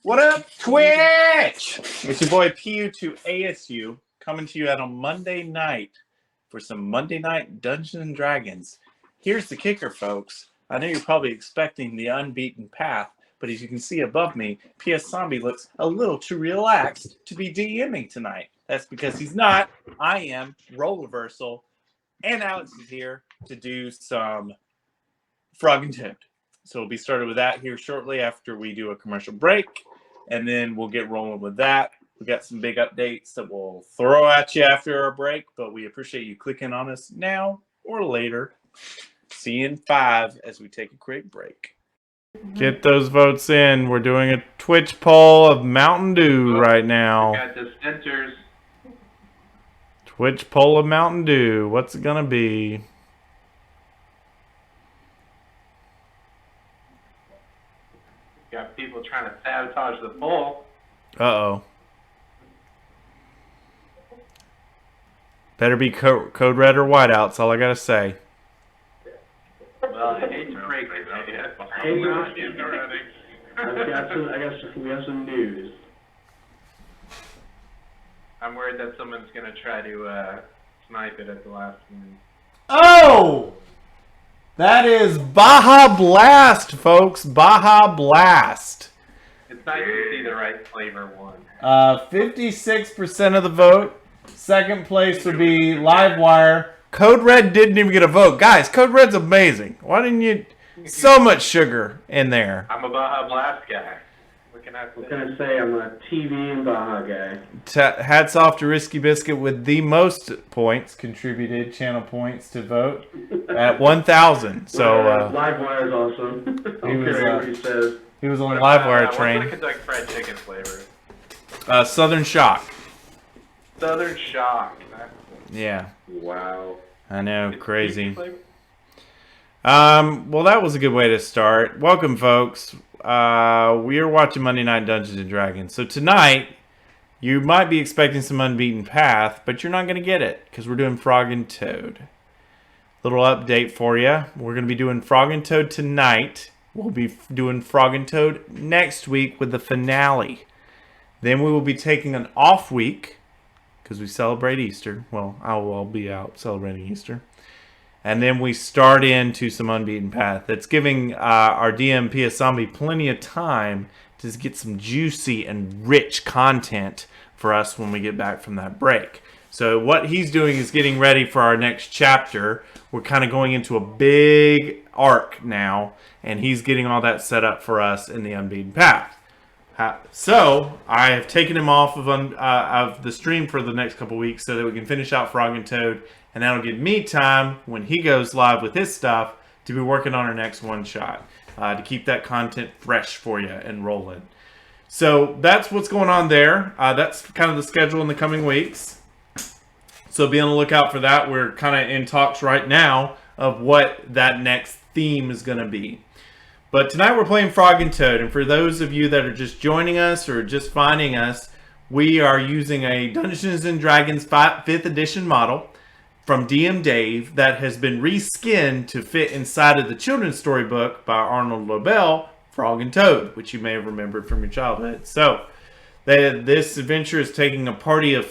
What up, Twitch? It's your boy PU2ASU coming to you out on Monday night for some Monday Night Dungeons and Dragons. Here's the kicker, folks. I know you're probably expecting the unbeaten path, but as you can see above me, PS Zombie looks a little too relaxed to be DMing tonight. That's because he's not. I am. Role reversal. And Alex is here to do some Frog and Toad. So we'll be started with that here shortly after we do a commercial break, and then we'll get rolling with that. We got some big updates that we'll throw at you after our break, but we appreciate you clicking on us now or later. See you in 5 as we take a quick break. Get those votes in. We're doing a Twitch poll of Mountain Dew right now. We got dissenters. Twitch poll of Mountain Dew. What's it gonna be? Got people trying to sabotage the poll. Uh-oh. Better be code red or white out, that's all I gotta say. Well, I hate to break it. We have some news. I'm worried that someone's going to try to snipe it at the last minute. Oh! That is Baja Blast, folks. Baja Blast. It's nice to see the right flavor one. 56% of the vote. Second place would be Livewire. Code Red didn't even get a vote. Guys, Code Red's amazing. Why didn't you... So much sugar in there. I'm a Baja Blast guy. What can I say? I'm a TV and Baja guy. Hats off to Risky Biscuit with the most points contributed channel points to vote at 1,000. So Livewire is awesome. he was on the Livewire train. What's the Kentucky Fried Chicken flavor? Southern Shock. Southern Shock. Yeah. Wow. I know, crazy. Well, that was a good way to start. Welcome, folks. We are watching Monday Night Dungeons and Dragons. So tonight, you might be expecting some unbeaten path, but you're not going to get it because we're doing Frog and Toad. Little update for you. We're going to be doing Frog and Toad tonight. We'll be doing Frog and Toad next week with the finale. Then we will be taking an off week because we celebrate Easter. Well, I'll be out celebrating Easter. And then we start into some unbeaten path. That's giving our DM PS Zombie plenty of time to get some juicy and rich content for us when we get back from that break. So what he's doing is getting ready for our next chapter. We're kind of going into a big arc now, and he's getting all that set up for us in the unbeaten path. So I have taken him off of the stream for the next couple weeks so that we can finish out Frog and Toad. And that'll give me time, when he goes live with his stuff, to be working on our next one-shot. To keep that content fresh for you and rolling. So that's what's going on there. That's kind of the schedule in the coming weeks. So be on the lookout for that. We're kind of in talks right now of what that next theme is going to be. But tonight we're playing Frog and Toad. And for those of you that are just joining us or just finding us, we are using a Dungeons and Dragons 5th edition model from DM Dave that has been reskinned to fit inside of the children's storybook by Arnold Lobel, Frog and Toad, which you may have remembered from your childhood. So this adventure is taking a party of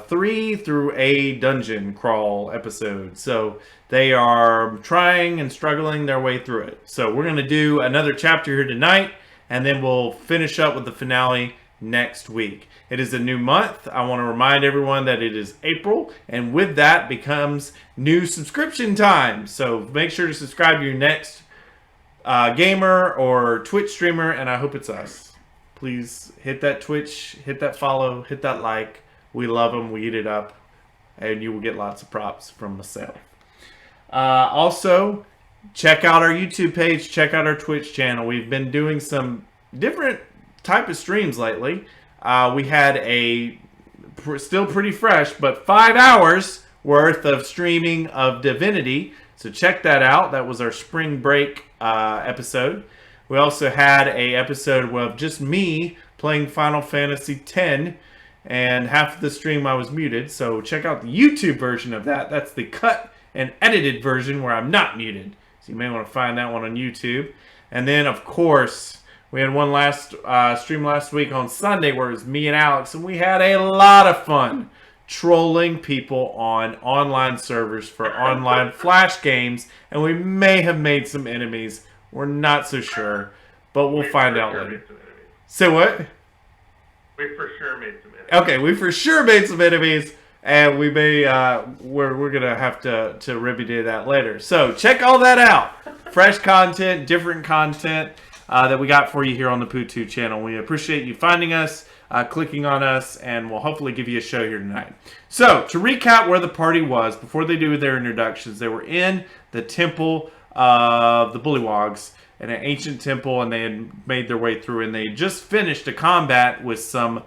3 through a dungeon crawl episode. So they are trying and struggling their way through it. So we're going to do another chapter here tonight, and then we'll finish up with the finale next week. It is a new month. I want to remind everyone that it is April, and with that becomes new subscription time. So make sure to subscribe to your next gamer or Twitch streamer, and I hope it's us. Please hit that Twitch, hit that follow, hit that like. We love them. We eat it up, and you will get lots of props from myself. Also, check out our YouTube page. Check out our Twitch channel. We've been doing some different type of streams lately. We had still pretty fresh, but 5 hours worth of streaming of Divinity. So check that out. That was our spring break episode. We also had a episode of just me playing Final Fantasy X, and half of the stream I was muted. So check out the YouTube version of that. That's the cut and edited version where I'm not muted. So you may want to find that one on YouTube. And then, of course, We had one last stream last week on Sunday where it was me and Alex, and we had a lot of fun trolling people on online servers for online flash games, and we may have made some enemies. We're not so sure, but we'll find out later. So what? We for sure made some enemies. Okay, we for sure made some enemies, and we may we're gonna have to remedy that later. So check all that out. Fresh content, different content that we got for you here on the PU2 channel. We appreciate you finding us, clicking on us, and we'll hopefully give you a show here tonight. So to recap where the party was before they do their introductions, they were in the temple of the Bullywogs, in an ancient temple, and they had made their way through, and they just finished a combat with some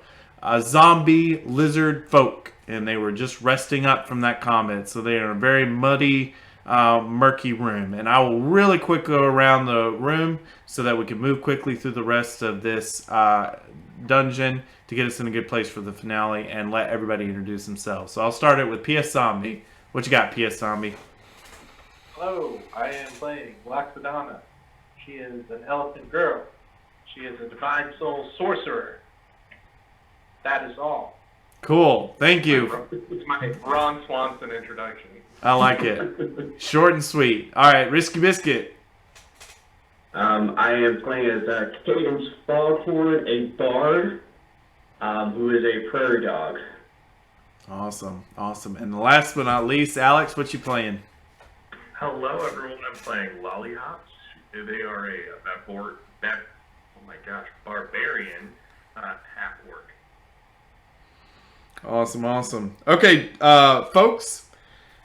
zombie lizard folk, and they were just resting up from that combat. So they are in a very muddy, murky room, and I will really quick go around the room so that we can move quickly through the rest of this dungeon to get us in a good place for the finale and let everybody introduce themselves. So I'll start it with PS Zombie. What you got, PS Zombie? Hello, I am playing Loxodana. She is an elephant girl. She is a divine soul sorcerer. That is all. Cool. Thank you. It's my Ron Swanson introduction. I like it. Short and sweet. All right, Risky Biscuit. I am playing as Cadence Foghorn, a bard, who is a prairie dog. Awesome. Awesome. And last but not least, Alex, what you playing? Hello, everyone. I'm playing Lollyhops. They are a barbarian half-orc. Awesome, awesome. Okay, folks,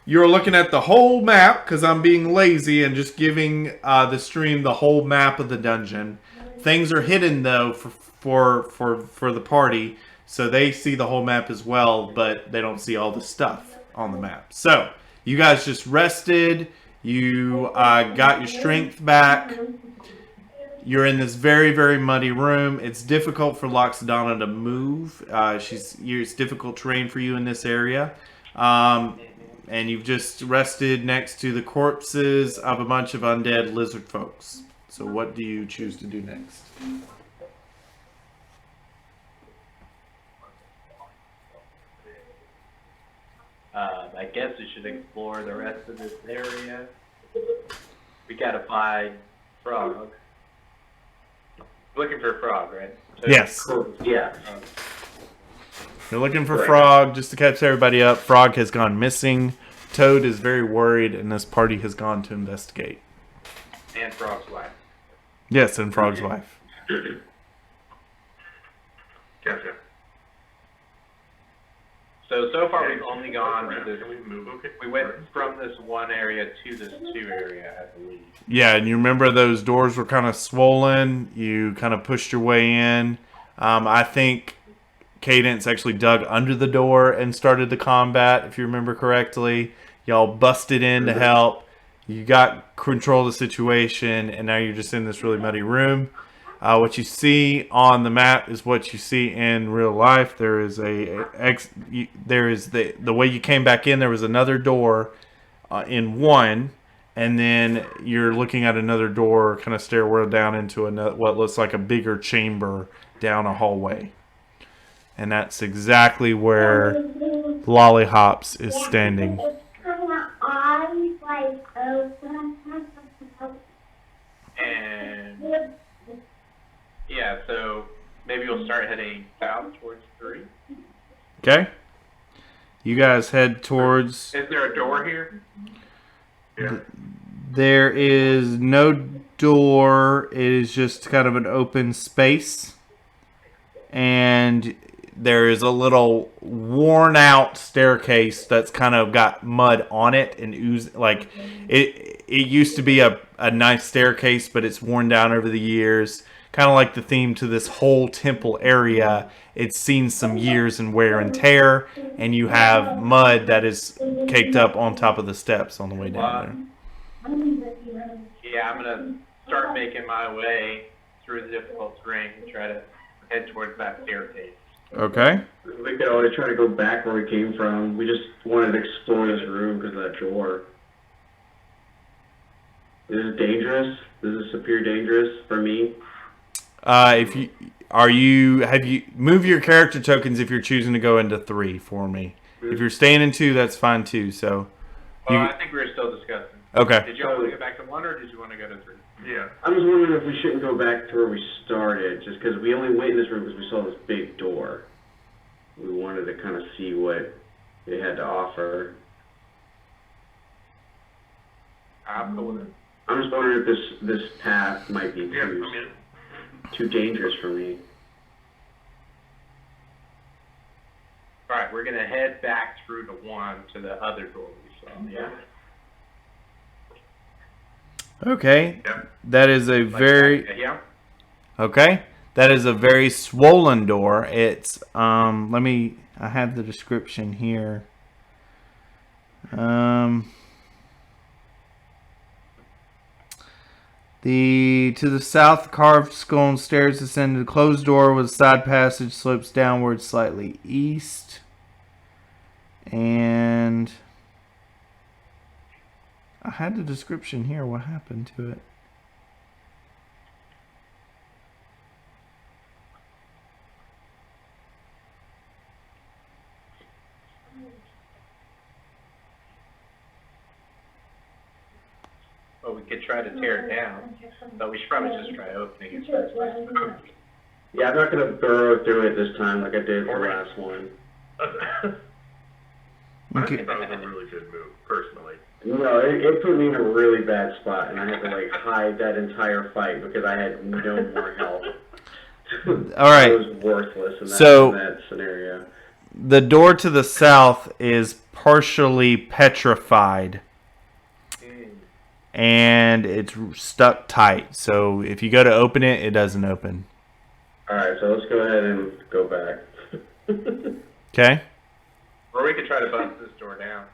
you're looking at the whole map because I'm being lazy and just giving the stream the whole map of the dungeon. Things are hidden though for the party, so they see the whole map as well, but they don't see all the stuff on the map. So you guys just rested. You got your strength back. You're in this very, very muddy room. It's difficult for Loxodana to move. It's difficult terrain for you in this area. And you've just rested next to the corpses of a bunch of undead lizard folks. So what do you choose to do next? I guess we should explore the rest of this area. We gotta find Frog. Looking for Frog, right? Yes. Yeah. You're looking for Frog. Just to catch everybody up, Frog has gone missing. Toad is very worried, and this party has gone to investigate. And Frog's wife. Yes, and Frog's wife. Gotcha. So far we've only gone to this. Can we move? Okay. We went from this one area to this 2 area, I believe. Yeah, and you remember those doors were kind of swollen. You kind of pushed your way in. I think Cadence actually dug under the door and started the combat, if you remember correctly. Y'all busted in to help. You got control of the situation, and now you're just in this really muddy room. What you see on the map is what you see in real life. There is the way you came back in. There was another door in one, and then you're looking at another door, kind of stairwell down into what looks like a bigger chamber down a hallway, and that's exactly where Lollyhops is standing. And yeah, so maybe we'll start heading south towards 3. Okay. You guys head towards... Is there a door here? Yeah. There is no door. It is just kind of an open space. And there is a little worn out staircase that's kind of got mud on it and ooze. Like it used to be a nice staircase, but it's worn down over the years. Kind of like the theme to this whole temple area. It's seen some years and wear and tear, and you have mud that is caked up on top of the steps on the way down there. Yeah, I'm gonna start making my way through the difficult terrain and try to head towards that staircase. Okay. We could always try to go back where we came from. We just wanted to explore this room because of that door. This is dangerous. This is superior dangerous for me. If you have you move your character tokens if you're choosing to go into 3 for me. If you're staying in 2, that's fine too. So, I think we were still discussing. Okay. Did you want to go back to 1 or did you want to go to 3? Yeah. I was wondering if we shouldn't go back to where we started, just because we only went in this room because we saw this big door. We wanted to kind of see what it had to offer. I'm cool with it. I'm just wondering if this path might be Yeah, I'm in. too dangerous for me. Alright, we're going to head back through the 1 to the other door we saw. Yeah. Okay. Yep. That is a very Yeah. okay. That is a very swollen door. It's I have the description here. To the south, carved skull and stairs ascend to the closed door with a side passage slopes downward slightly east. And I had the description here. What happened to it? Well, we could try to tear it down, but we should probably just try opening it first. Yeah, I'm not going to burrow through it this time like I did the last one. I Okay. think that was a really good move, personally. No, it put me in a really bad spot, and I had to like hide that entire fight because I had no more health. All right. It was worthless in that scenario. The door to the south is partially petrified. And it's stuck tight. So if you go to open it, it doesn't open. Alright, so let's go ahead and go back. Okay? Or we could try to bust this door down.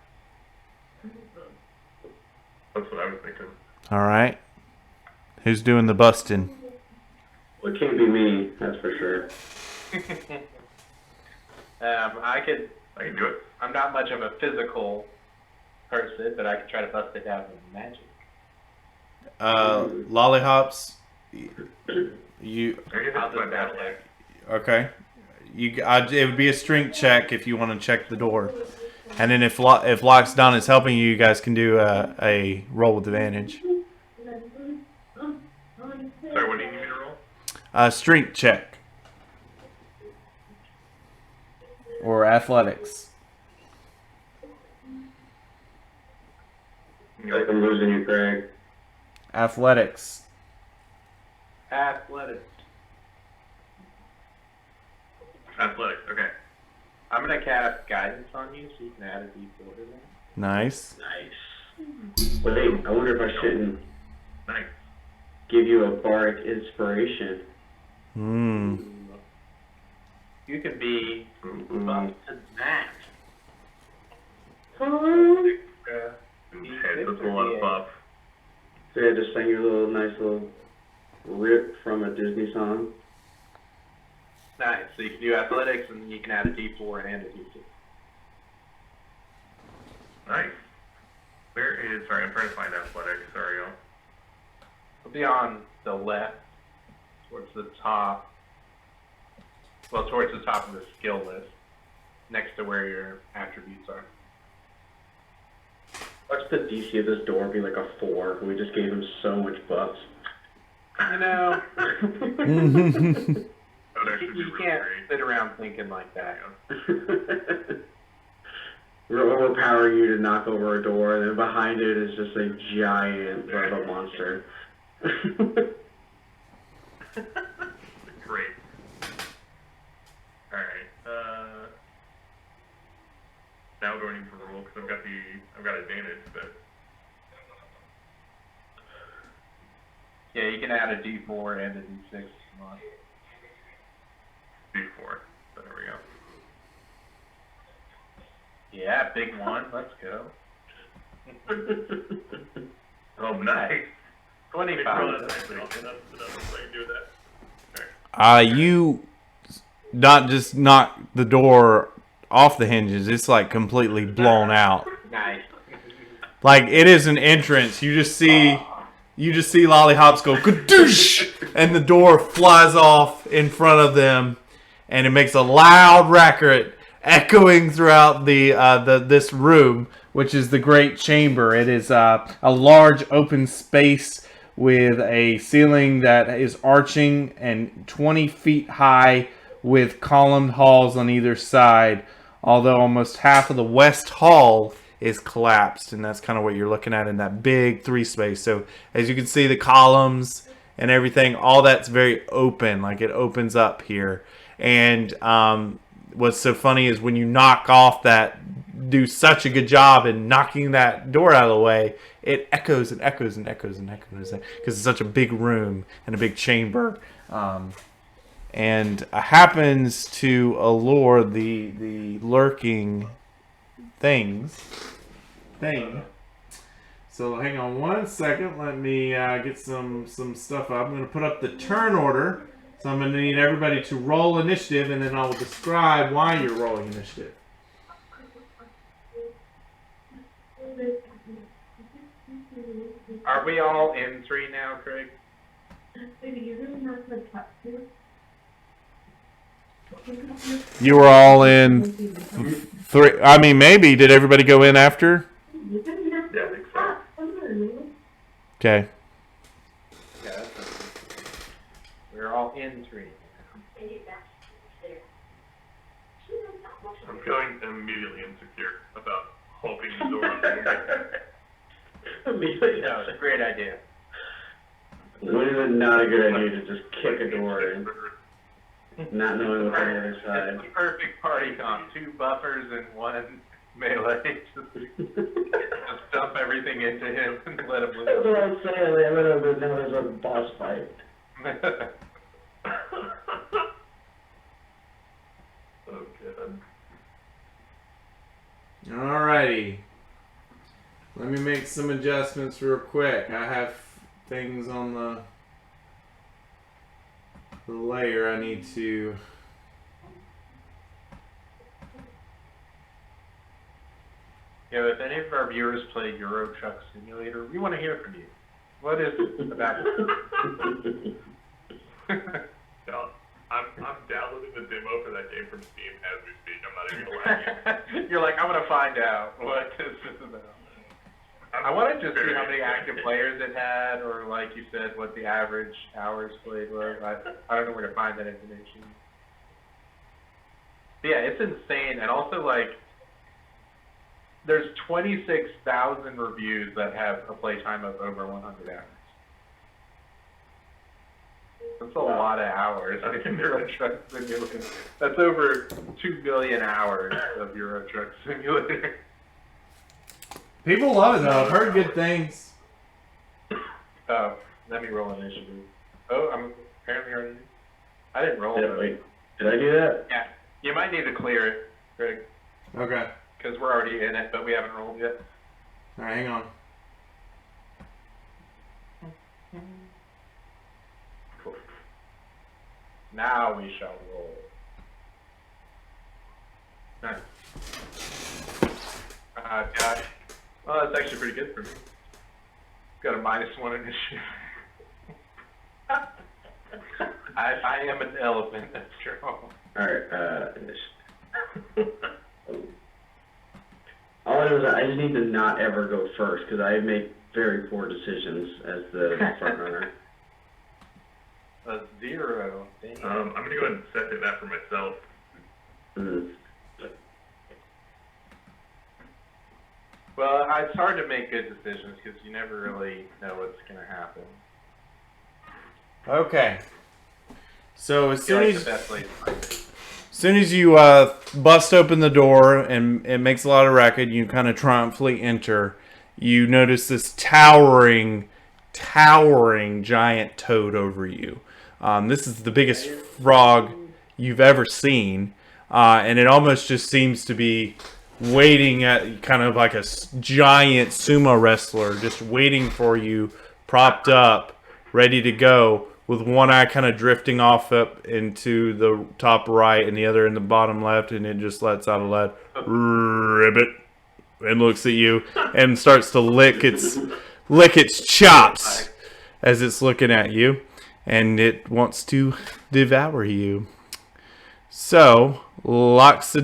That's what I was thinking. All right. Who's doing the busting? Well, it can't be me, that's for sure. I can do it. I'm not much of a physical person, but I could try to bust it down with magic. Lollihops. I guess I'll that's do my bad that. luck. Okay. It would be a strength check if you want to check the door. And then if Loxdon is helping you, you guys can do a roll with advantage. Sorry, what do you need me to roll? Strength check. Or athletics. Like I'm losing you, Craig. Athletics. Athletics. Athletics, okay. I'm gonna cast guidance on you, so you can add a D4 to that. Nice. Nice. Wait, I wonder if I shouldn't Nice. give you a bardic inspiration. You can be bumped to the max. Hey, that's a lot of buff. So yeah, just sang your nice little rip from a Disney song. Nice. So you can do athletics, and you can add a D4 and a D6. Nice. Where is, sorry, I'm trying to find athletics, sorry, y'all. It'll be on the left, towards the top. Well, towards the top of the skill list, next to where your attributes are. Watch the DC of this door be like a 4. We just gave him so much buffs. You know, That would actually be you really can't great. sit around thinking like that. We're overpowering you to knock over a door, and then behind it is just a giant robot monster. Great. Alright, now do I need to roll, because I've got advantage, but... Yeah, you can add a D4 and a D6 if you want. D4. So there we go. Yeah, big one. Let's go. Oh, nice. 25. You not just knock the door off the hinges. It's like completely blown out. Nice. Like it is an entrance. You just see Lollihops go kadoosh, and the door flies off in front of them, and it makes a loud racket echoing throughout this room, which is the Great Chamber. It is a large open space with a ceiling that is arching and 20 feet high with columned halls on either side, although almost half of the west hall is collapsed, and that's kind of what you're looking at in that big 3 space. So as you can see, the columns and everything, all that's very open, like it opens up here. And what's so funny is when you knock off do such a good job in knocking that door out of the way, it echoes and echoes and echoes and echoes because it's such a big room and a big chamber, and happens to allure the lurking thing. So hang on 1 second. Let me get some stuff up. I'm going to put up the turn order. So I'm going to need everybody to roll initiative, and then I will describe why you're rolling initiative. Are we all in 3 now, Craig? You were all in 3. I mean, maybe. Did everybody go in after? Yeah, I think so. Okay. Yeah, we're all in 3. I'm feeling immediately insecure about opening the door on the Immediately. No, it's a great idea. When is it not a good idea to just kick a door in, not knowing what's on the other It's side? the perfect party comp. 2 buffers and 1 melee. Just dump everything into him and let him That's what live. I'm saying. They haven't been known as a boss fight. Oh, good. Alrighty. Let me make some adjustments real quick. I have things on the layer I need to... Yeah, if any of our viewers play Euro Truck Simulator, we want to hear from you. What is it about it? Yeah, I'm downloading the demo for that game from Steam as we speak. I'm not even gonna lie. You're like, I'm going to find out what this is about. I wanted to see how many active players it had, or like you said, what the average hours played was. I don't know where to find that information. But yeah, it's insane, and also like, there's 26,000 reviews that have a playtime of over 100 hours. That's a lot of hours in Euro Truck Simulator. That's over 2 billion hours of Euro Truck Simulator. People love it though. I've heard good things. Oh, let me roll initiative. Oh, I'm apparently already. I didn't roll. Yeah, wait. Did I do that? Yeah, you might need to clear it, Greg, Okay. because we're already in it, but we haven't rolled yet. Alright, hang on. Cool. Now we shall roll. Nice. Yeah. Well, that's actually pretty good for me. Got a -1 initiative. I am an elephant, that's true. Alright, all I know is I just need to not ever go first, because I make very poor decisions as the front runner. A 0. Dang. I'm gonna go ahead and second that for myself. Mm. Well, it's hard to make good decisions because you never really know what's going to happen. Okay. So as I feel soon like as... the best way to find it. As soon as you bust open the door and it makes a lot of racket, you kind of triumphantly enter. You notice this towering giant toad over you. This is the biggest frog you've ever seen, and it almost just seems to be waiting at kind of like a giant sumo wrestler, just waiting for you, propped up, ready to go, with one eye kind of drifting off up into the top right and the other in the bottom left, and it just lets out a loud ribbit and looks at you and starts to lick its chops as it's looking at you. and it wants to devour you. So, Lollyhops,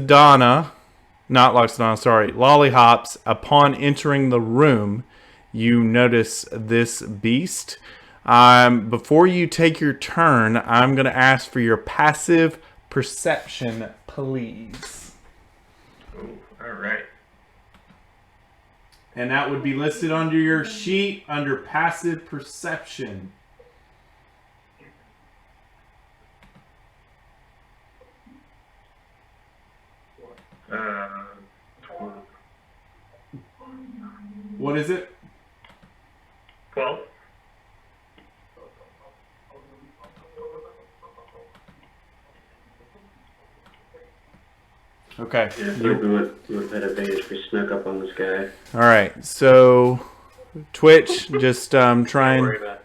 upon entering the room, you notice this beast. Before you take your turn, I'm going to ask for your passive perception, please. Ooh, all right. And that would be listed under your sheet under passive perception. Uh, What is it? 12. Okay. Yeah, I think we would have advantage if we snuck up on this guy. All right. So, Twitch, just try and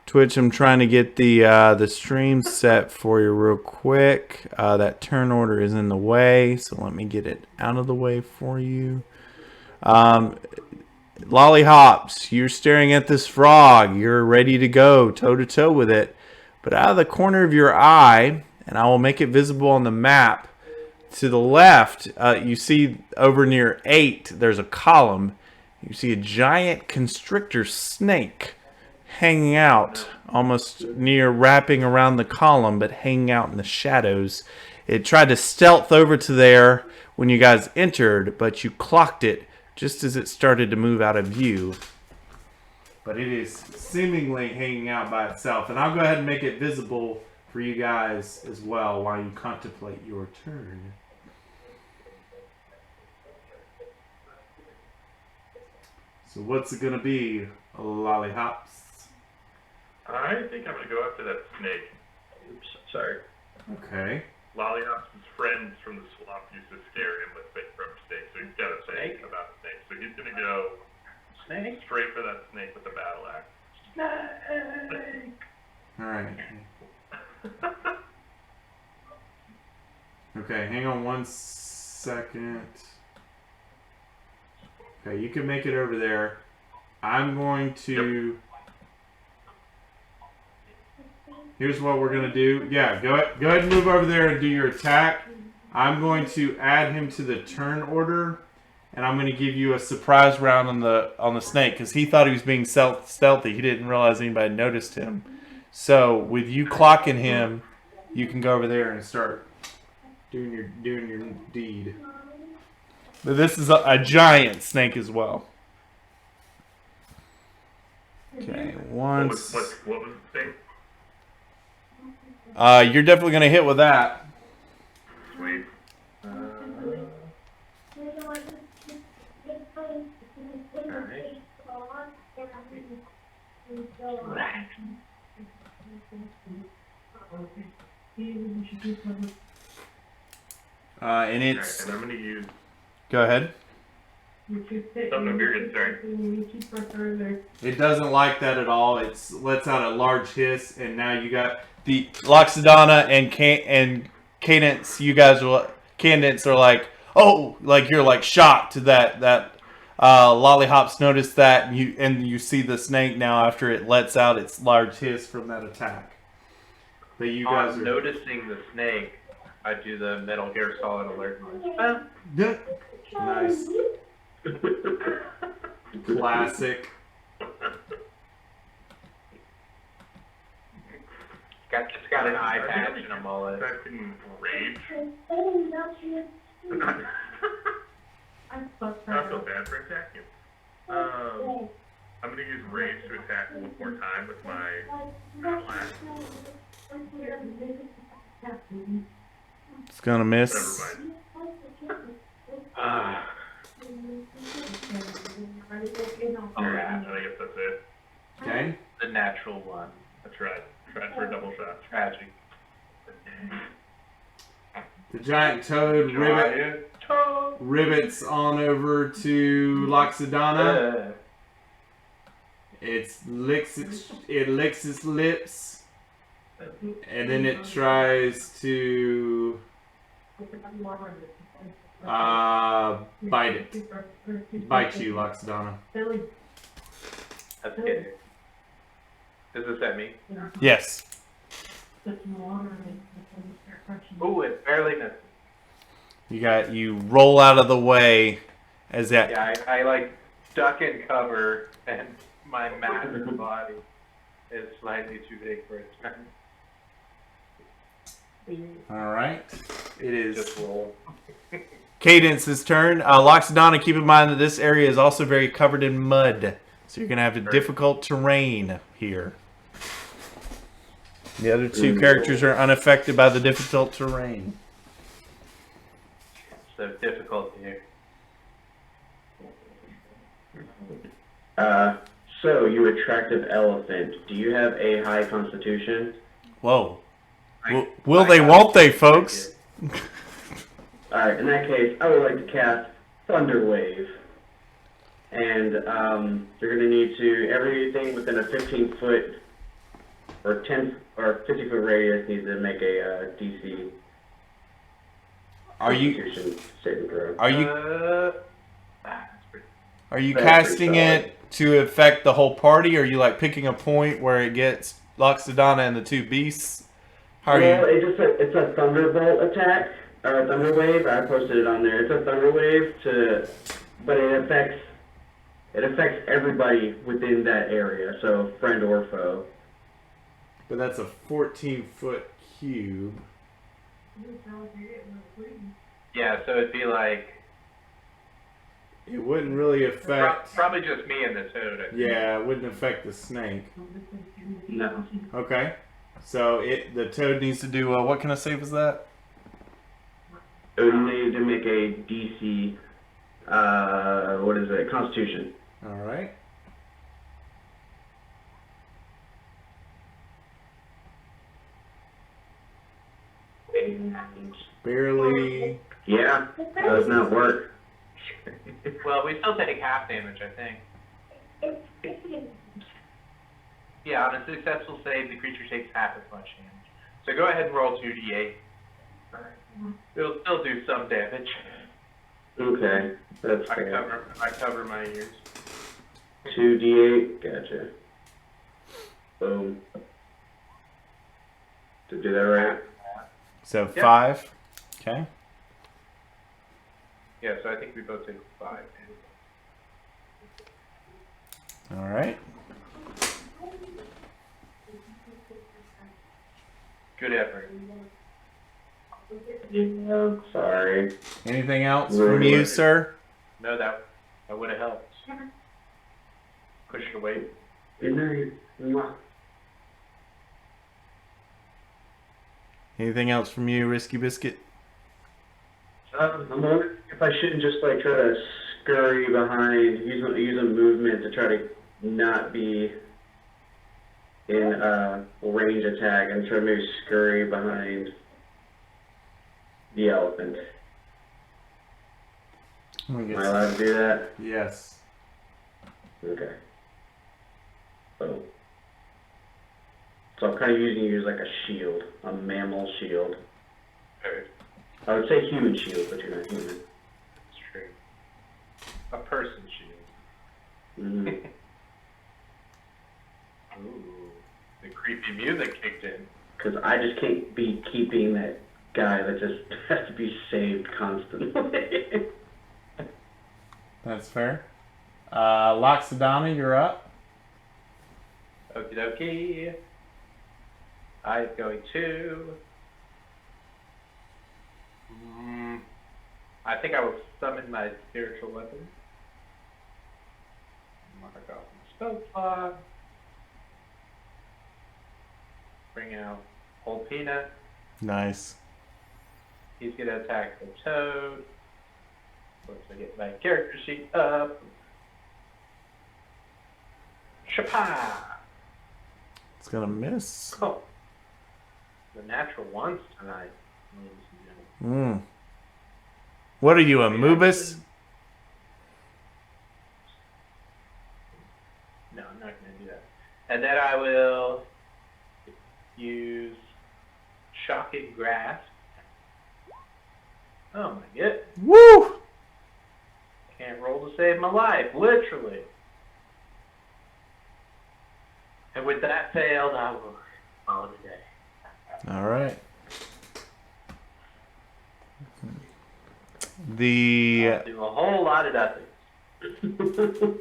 Twitch. I'm trying to get the stream set for you real quick. That turn order is in the way, so let me get it out of the way for you. Lollyhops, you're staring at this frog. You're ready to go toe to toe with it, but out of the corner of your eye, and I will make it visible on the map. To the left, you see over near 8, there's a column. You see a giant constrictor snake hanging out almost near wrapping around the column, but hanging out in the shadows. It tried to stealth over to there when you guys entered, but you clocked it just as it started to move out of view. But it is seemingly hanging out by itself. And I'll go ahead and make it visible for you guys as well while you contemplate your turn. So what's it going to be, Lollyhops? I think I'm going to go after that snake. Oops, sorry. Okay. Lollyhops' friends from the swamp used to scare him with fake rubber snakes, so he's got a thing about snakes. So he's going to go straight for that snake with the battle axe. Snake! Alright. Okay, hang on 1 second. Okay, you can make it over there. I'm going to... Here's what we're going to do. Yeah, go ahead and move over there and do your attack. I'm going to add him to the turn order. And I'm going to give you a surprise round on the snake. Because he thought he was being stealthy. He didn't realize anybody noticed him. So, with you clocking him, you can go over there and start doing your deed. But this is a giant snake as well. Okay, What was the thing? You're definitely gonna hit with that. Sweet. And it's. Alright, and I'm going to use Go ahead. something of your sorry. It doesn't like that at all. It lets out a large hiss, and now you got the Loxodona and Cadence. You guys are like, oh, like you're like shocked that Lollyhops noticed that, and you see the snake now after it lets out its large hiss from that attack. But you guys are noticing the snake. I do the Metal Gear Solid alert noise. Nice. Classic. It's got an eye patch and a mullet. Typing rage. I feel bad for attacking. I'm going to use rage to attack one more time with my battle axe. It's gonna miss. Never mind. Alright, I guess that's it. Okay. The natural one. I tried for a double shot. Tragic. The giant toad rivets on over to Loxodona. It licks its lips, and then it tries to bite you, Loxodona. That's good. Is this at me? Yes. Ooh, it barely missed. You roll out of the way as that. Yeah, I like duck and cover, and my massive body is slightly too big for its turn. All right. It is Just roll. Cadence's turn. Loxodon, keep in mind that this area is also very covered in mud. So you're going to have the difficult terrain here. The other two characters are unaffected by the difficult terrain. So difficult here. So, you attractive elephant, do you have a high constitution? Whoa. Will they, won't they, folks? Alright, in that case, I would like to cast Thunder Wave. And, you're gonna need to, everything within a 15-foot or 50-foot radius needs to make a DC Constitution saving throw. Are you casting it to affect the whole party, or are you like picking a point where it gets Loxodon and the two beasts? How are you? It's a Thunderbolt attack, or a Thunder Wave. I posted it on there. It's a Thunder Wave but it affects everybody within that area, so friend or foe. But that's a 14-foot cube. Yeah, so it'd be like... It wouldn't really affect... Probably just me and the toad. Yeah, it wouldn't affect the snake. No. Okay. So the toad needs to do... what kind of save is that? It would need to make a DC... what is it? Constitution. Alright. Barely. Yeah, does not work. Well, we still take half damage, I think. Yeah, on a successful save, the creature takes half as much damage. So go ahead and roll 2d8. It'll still do some damage. Okay, that's fair. I cover my ears. 2d8, gotcha. Boom. To do that right? So 5. Okay. Yeah, so I think we both take 5. Alright. Good effort. Yeah, sorry. Anything else from you, sir? No, that would have helped. Push it away. Anything else from you, Risky Biscuit? I'm wondering if I shouldn't just like try to scurry behind, use a movement to try to not be in range attack and try to maybe scurry behind the elephant. Am I allowed to do that? Yes. Okay. Oh. So I'm kind of using you as like a shield, a mammal shield. Okay. I would say human shield, but you're not human. That's true. A person shield. Mm-hmm. Ooh, the creepy music kicked in. Because I just can't be keeping that guy that just has to be saved constantly. That's fair. Loxodon, you're up. Okie dokie. I'm going to... I think I will summon my spiritual weapon. Mark off my spell slot. Bring out Old Peanut. Nice. He's going to attack the toad. Once I get my character sheet up. Shapa! It's gonna miss. Oh. The natural ones tonight, ladies and gentlemen. What are you, a Moobus? No, I'm not going to do that. And then I will use Shocking Grasp. Oh my god. Woo! Can't roll to save my life, literally. And with that failed, I will call it a day. All right. I'll do a whole lot of nothing.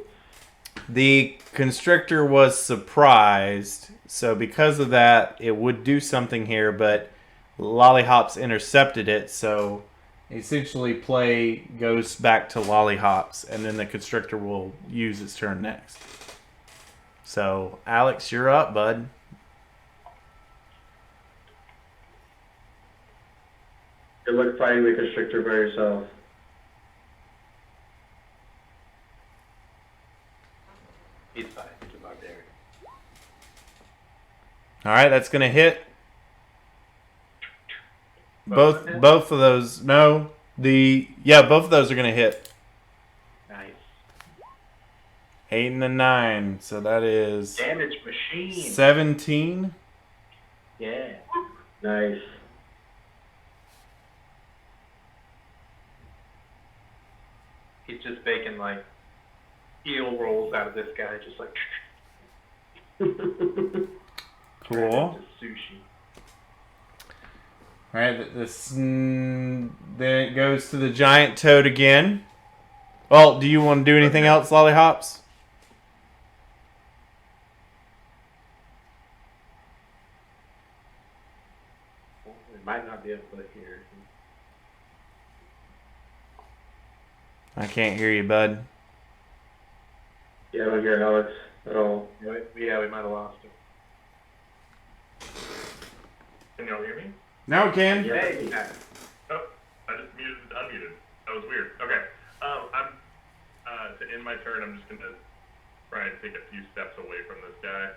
The constrictor was surprised, so because of that, it would do something here, but Lollihops intercepted it, so essentially play goes back to Lollihops, and then the constrictor will use its turn next. So, Alex, you're up, bud. Good luck fighting the constrictor by yourself. He's fine. He's a barbarian. All right, that's going to hit. Both of those. No. Both of those are going to hit. Nice. 8 and a 9. So that is Damage machine. 17. Yeah. Nice. He's just baking like eel rolls out of this guy, just like Cool. sushi. All right, then it goes to the giant toad again. Well, do you want to do anything else, Lollihops? Well, we might not be able to hear. I can't hear you, bud. Yeah, I don't hear Alex at all. Yeah, we might have lost him. Can y'all hear me? Now we can. Yeah. Hey, Oh, I just unmuted. That was weird. Okay. To end my turn, I'm just gonna try and take a few steps away from this guy.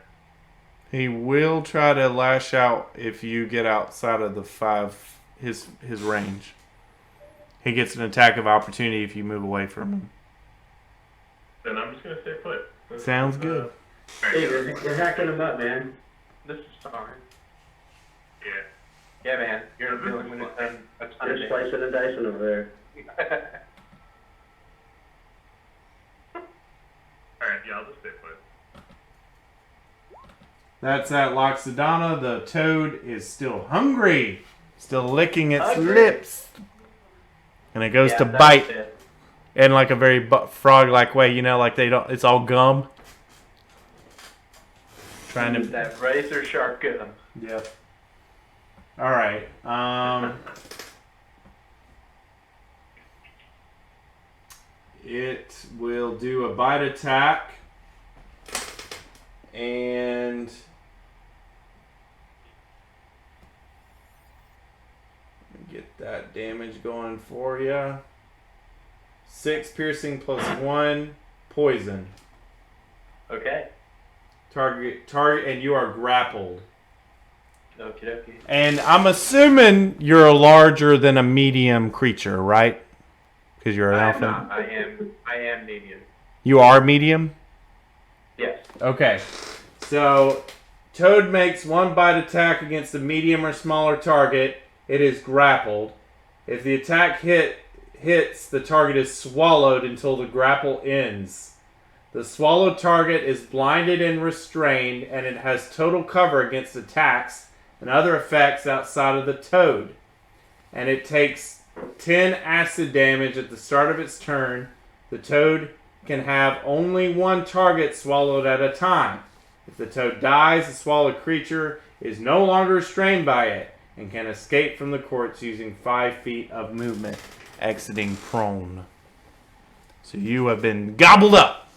He will try to lash out if you get outside of the his range. He gets an attack of opportunity if you move away from him. Then I'm just gonna stay put. Sounds good. All right, Hey, yeah. you're hacking him up, man. this is fine. Yeah. Yeah, man, you're dealing with a ton of You're slicing and dicing over there. damage. All right, yeah, I'll just stay put. That's at Loxodona. The toad is still hungry. Still licking its Hungry. lips. And it goes Yeah, to that's bite it. in like a very frog-like way. You know, like it's all gum. Trying to... That razor sharp gum. Yep. All right. It will do a bite attack. And... get that damage going for you. 6 piercing plus 1 poison. Okay. Target, and you are grappled. Okie dokie. And I'm assuming you're a larger than a medium creature, right? Because you're an I am alpha. not. I am medium. You are medium? Yes. Okay. So, Toad makes 1 bite attack against a medium or smaller target. It is grappled. If the attack hits, the target is swallowed until the grapple ends. The swallowed target is blinded and restrained, and it has total cover against attacks and other effects outside of the toad. And it takes 10 acid damage at the start of its turn. The toad can have only 1 target swallowed at a time. If the toad dies, the swallowed creature is no longer restrained by it and can escape from the corpse using 5 feet of movement, exiting prone. So you have been gobbled up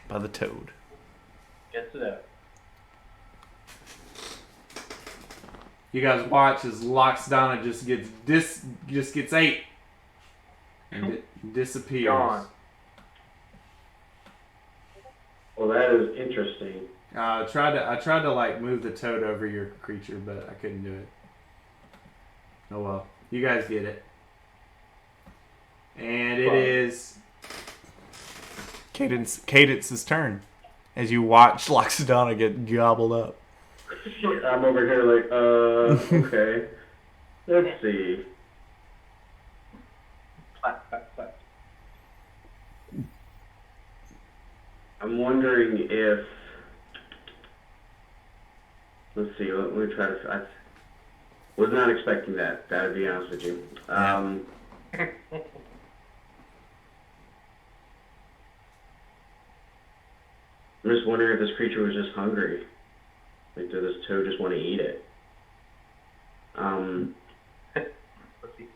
by the toad. Gets it up. You guys watch as Loxodona just gets ate and disappears. Gone. Well, that is interesting. I tried to like move the toad over your creature, but I couldn't do it. Oh well, you guys get it. And it is Cadence's turn as you watch Loxodona get gobbled up. I'm over here like, okay. Let's see. Clap, clap, clap. I'm wondering if let's see. Let me try to. I was not expecting that. To be honest with you. I'm just wondering if this creature was just hungry. Like, did this toad just want to eat it? Let's see.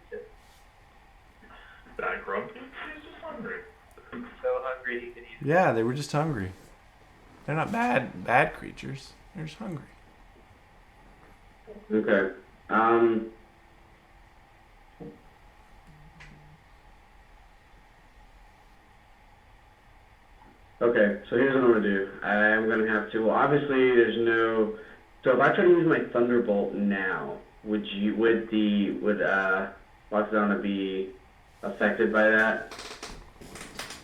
That grumpy? He's just hungry. So hungry he could eat. Yeah, they were just hungry. They're not bad creatures. They're just hungry. Okay. Okay, so here's what I'm gonna do. I'm gonna have to. Well, obviously, there's no. So if I try to use my Thunderbolt now, would Loxodon be affected by that?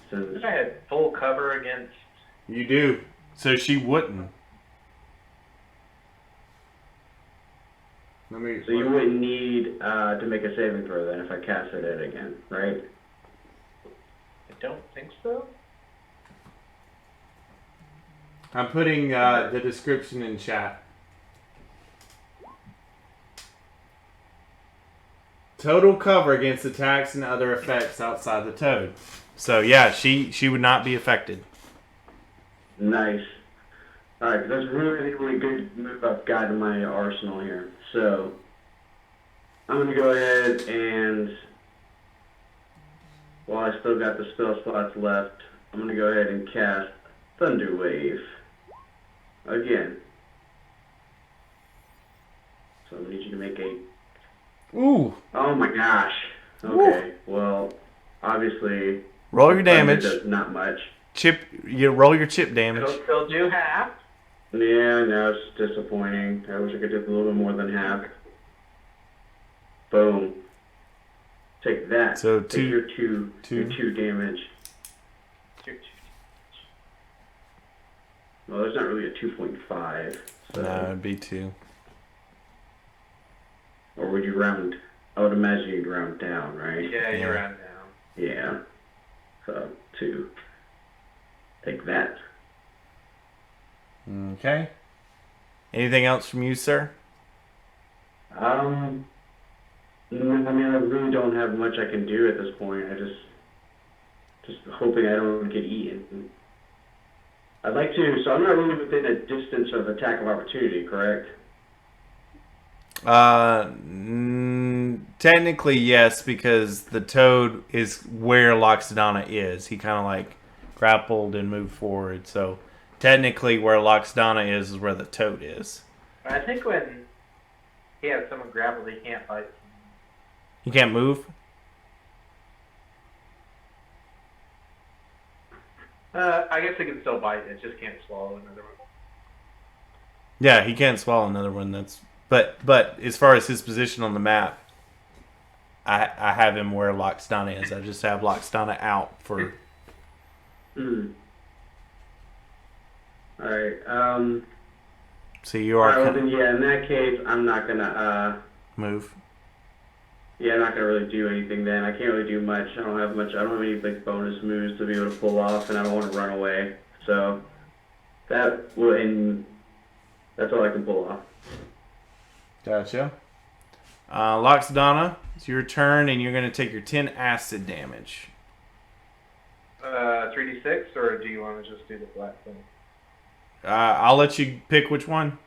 Since If I had full cover against. You do. So she wouldn't. so you wouldn't need to make a saving throw then if I casted it again, right? I don't think so. I'm putting the description in chat. Total cover against attacks and other effects outside the toad. So yeah, she would not be affected. Nice. Alright, that's really, really good move I've got in my arsenal here. So, I'm going to go ahead and, while I still got the spell slots left, I'm going to go ahead and cast Thunder Wave. Again. So I need you to make a... Ooh. Oh my gosh. Okay, well, obviously... Roll your damage. Does not much. You roll your chip damage. He'll do half. Yeah, no, it's disappointing. I wish I could do a little bit more than half. Boom. Take that. So Take your two damage. Well, there's not really a 2.5. So. No, it'd be 2. Or would you round? I would imagine you'd round down, right? Yeah, you round down. Yeah. So 2. Take that. Okay. Anything else from you, sir? I mean, I really don't have much I can do at this point. I just hoping I don't get eaten. I'd like to, so I'm not really within a distance of attack of opportunity, correct? Technically, yes, because the toad is where Loxodon is. He kind of like grappled and moved forward, so technically where Loxodon is where the toad is. I think when he has someone grappled, he can't fight. He can't move? I guess he can still bite, it just can't swallow another one. Yeah, he can't swallow another one. But as far as his position on the map, I have him where Loxodon is. I just have Loxodon out for... Alright, So you are... Alright, well then, yeah, in that case, I'm not gonna, move. Yeah, I'm not gonna really do anything then. I can't really do much. I don't have any, like, bonus moves to be able to pull off, and I don't want to run away. So, that's all I can pull off. Gotcha. Loxodon, it's your turn, and you're going to take your 10 acid damage. 3d6, or do you want to just do the flat thing? I'll let you pick which one.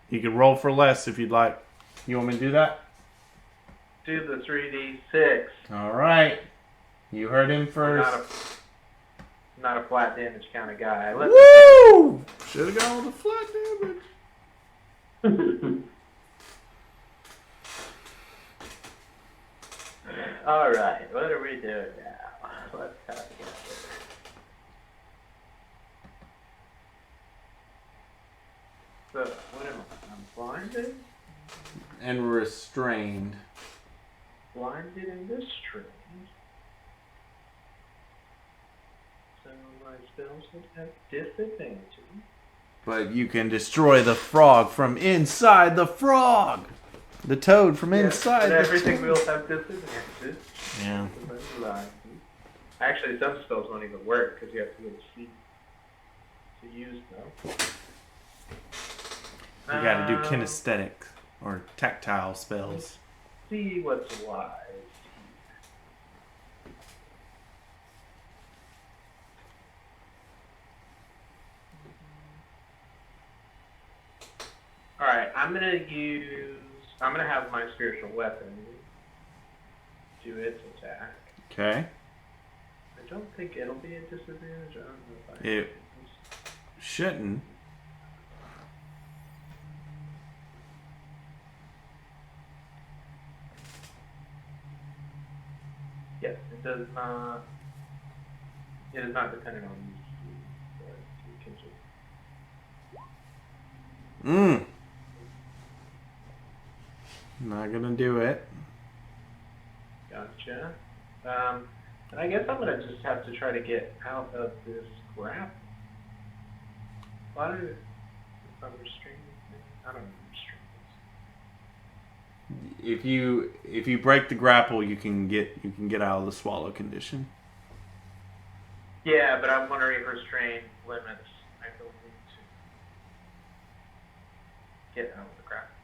You can roll for less if you'd like. You want me to do that? Do the 3d6. All right. You heard him first. I'm not a flat damage kind of guy. Woo! Should have gone with the flat damage. Alright, what are we doing now? Let's talk about this. So, what am I? I'm blinded? And restrained. Blinded and restrained. So my spells would have disadvantage. But you can destroy the frog from inside the frog. The toad from inside and the everything toad. will have disadvantages. Yeah. Actually, some spells won't even work because you have to go to sleep to use them. You got to do kinesthetic or tactile spells. See what's wise. Alright, I'm gonna have my spiritual weapon do its attack. Okay. I don't think it'll be a disadvantage. I don't know if It shouldn't. Yes, it does not. It is not dependent on these. So you can just. Not gonna do it. Gotcha. And I guess I'm gonna just have to try to get out of this grapple. Why do if I'm restrained? I don't know restrained. If you break the grapple, you can get out of the swallow condition. Yeah, but I'm wondering if restraint limits my ability to get out of the grapple.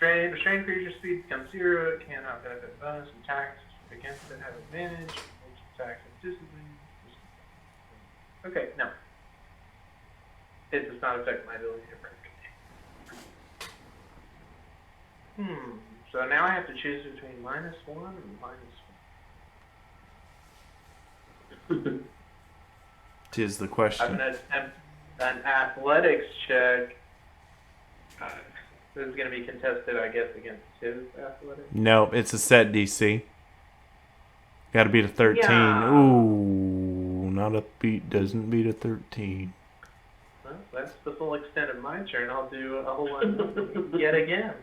Restrained creature speed becomes 0. It cannot benefit bonus. Attacks against it have advantage. Makes attacks and disadvantage. Okay, no. It does not affect my ability to break. So now I have to choose between -1 and -1. Tis the question. I'm going to attempt an athletics check. This is going to be contested, I guess, against his athletics. No, it's a set DC. Got to beat a 13. Yeah. Ooh, not a beat. Doesn't beat a 13. Well, that's the full extent of my turn. I'll do a whole lot yet again.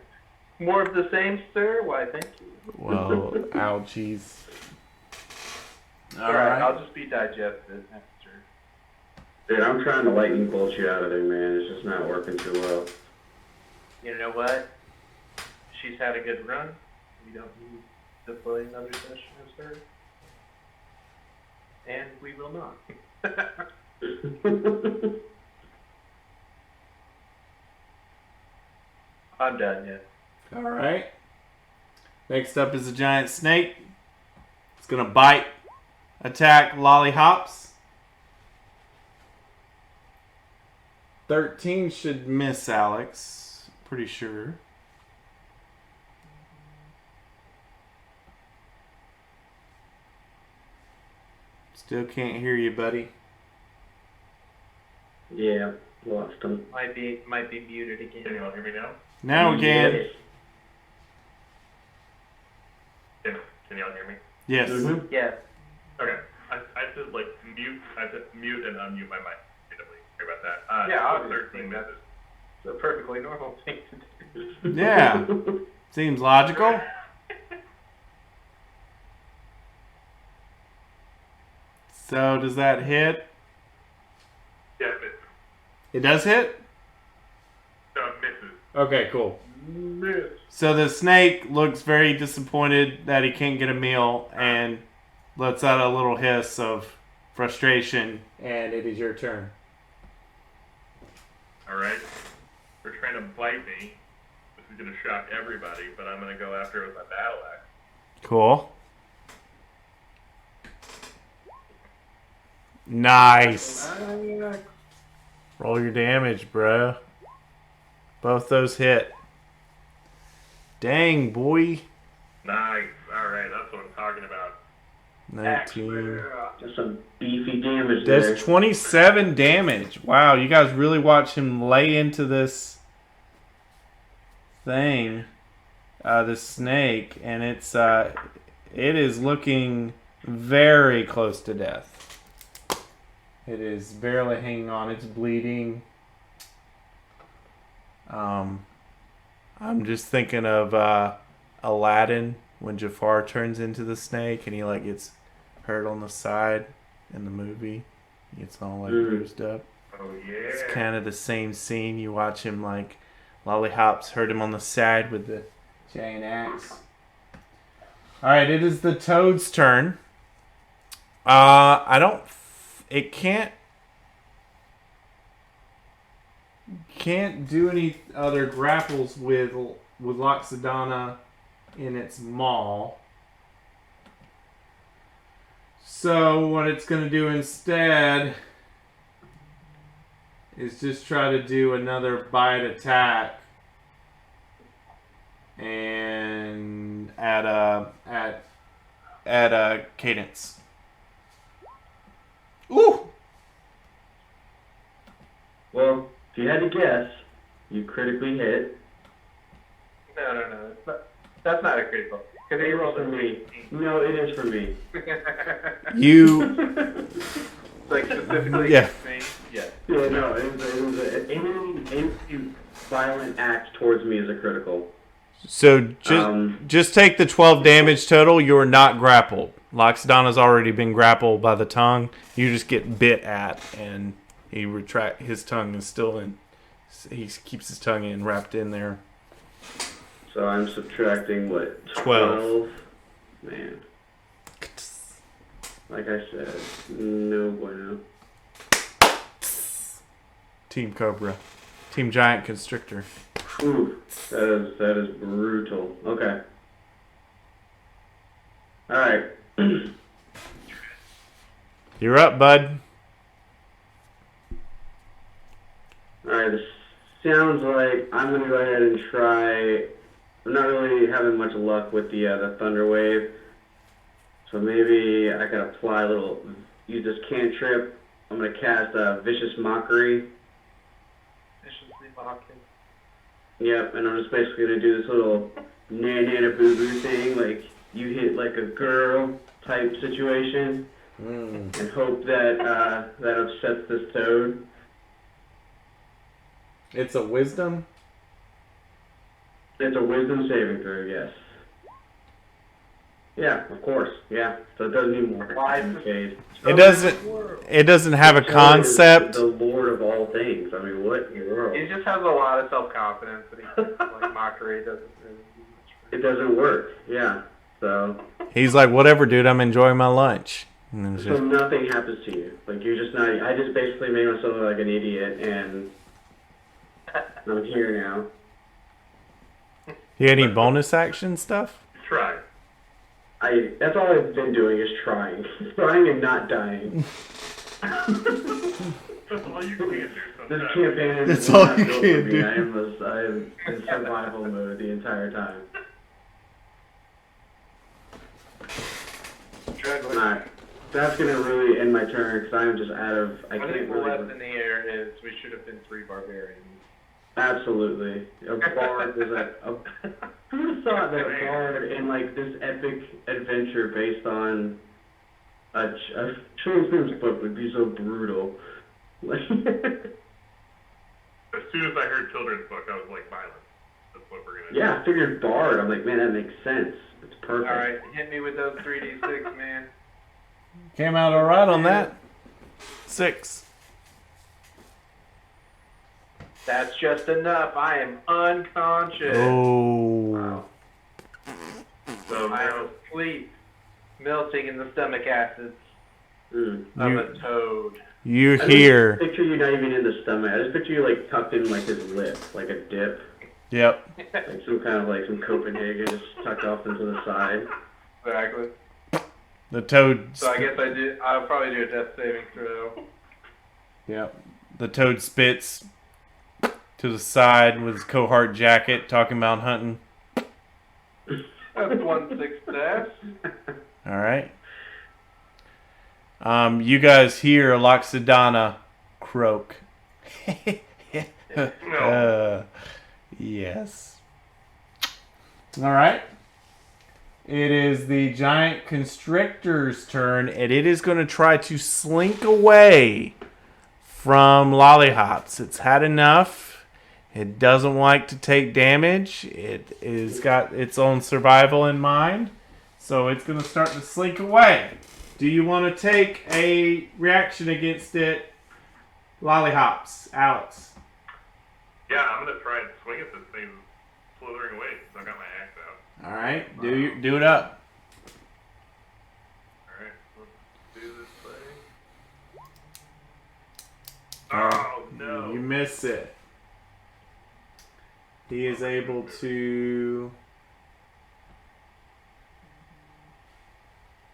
More of the same, sir? Why, thank you. Well, ouchies. All right, I'll just be digested after. Dude, I'm trying to lightning bolt you out of there, man. It's just not working too well. You know what? She's had a good run. We don't need to play another session as her. And we will not. I'm done yet. All right. Next up is a giant snake. It's going to bite, attack lollihops. 13 should miss Alex. Pretty sure. Still can't hear you, buddy. Yeah, lost him. Might be muted again. Can you all hear me now? Now we can. Yes. Can you all hear me? Yes. Mm-hmm. Yeah. Okay. I have to mute and unmute my mic. Sorry about that. Yeah, so obviously. 13 misses. It's a perfectly normal thing to do. Yeah. Seems logical. So does that hit? Yeah, it misses. It does hit? No, it misses. Okay, cool. Miss. So the snake looks very disappointed that he can't get a meal and lets out a little hiss of frustration, and it is your turn. Alright. They're trying to bite me. This is going to shock everybody, but I'm going to go after it with my battle axe. Cool. Nice. Roll your damage, bro. Both those hit. Dang, boy. Nice. Alright, that's what I'm talking about. 19. Just some beefy damage there. There's 27 damage. Wow, you guys really watch him lay into this thing, this snake, and it is looking very close to death. It is barely hanging on. It's bleeding. I'm just thinking of Aladdin when Jafar turns into the snake and he like gets hurt on the side in the movie. He gets all like bruised up. Oh, yeah. It's kind of the same scene. You watch him like lollihops hurt him on the side with the giant axe. All right, it is the toad's turn. It can't can't do any other grapples with Loxodona in its maw. So what it's going to do instead is just try to do another bite attack and at a cadence. Ooh! Well, if you had to guess, you critically hit. No. That's not a critical. Because he rolled for a me. No, it is for me. You... Like specifically Yeah. me? Yeah. Yeah, no, it was any violent act towards me is a critical. So just take the 12 damage total. You're not grappled. Loxodon's already been grappled by the tongue. You just get bit at, and his tongue is still in. He keeps his tongue wrapped in there. So I'm subtracting what? 12. Man. Like I said, no bueno. Team Cobra. Team Giant Constrictor. Ooh, that is brutal. Okay. Alright. You're up, bud. Alright, this sounds like I'm gonna go ahead and try. I'm not really having much luck with the Thunder Wave. So maybe I can apply use this cantrip. I'm going to cast Vicious Mockery. Viciously mocking. Yep, and I'm just basically going to do this little nana boo boo thing, like you hit like a girl type situation, and hope that that upsets this toad. It's a wisdom? It's a wisdom saving throw, yes. Yeah, of course. Yeah, so it doesn't need more. It doesn't have a concept. The Lord of all things. I mean, what in the world? He just has a lot of self-confidence, but like mockery doesn't really do much. It doesn't work. Yeah. So. He's like, whatever, dude. I'm enjoying my lunch. And then So nothing happens to you. Like you're just not. I just basically made myself look like an idiot, and I'm here now. You had any bonus action stuff? Try. That's all I've been doing is trying. Trying and not dying. That's all you can do sometimes. This campaign is That's all you built for can me. do. I am in survival mode the entire time. Alright. That's gonna really end my turn because I'm just out of. I One can't equal really. left in the air is we should have been 3 barbarians. Absolutely. A bard is who would have thought that a bard in like this epic adventure based on a children's book would be so brutal? As soon as I heard children's book, I was like, violence. That's what we're gonna do. Yeah, I figured bard. I'm like, man, that makes sense. It's perfect. Alright, hit me with those 3d6, man. Came out all right on that. 6. That's just enough. I am unconscious. Oh. Wow. So I am now, asleep, melting in the stomach acids Mm. of a toad. You I just hear. picture you not even in the stomach. I just picture you like tucked in like his lip, like a dip, Yep. like some kind of like some Copenhagen just tucked off into the side. Exactly. The toad. So I guess I'll probably do a death saving throw. Yep. The toad spits to the side with his cohort jacket, talking about hunting. That's 1 success. All right. You guys hear Loxodona croak. Yes. All right. It is the giant constrictor's turn, and it is going to try to slink away from Lollihops. It's had enough. It doesn't like to take damage. It is got its own survival in mind, so it's going to start to slink away. Do you want to take a reaction against it, Lollihops, Alex? yeah, I'm gonna try and swing at this thing slithering away because I've got my axe out. All right, do it up. Alright, let's do this thing. Oh, no. You miss it. He is able to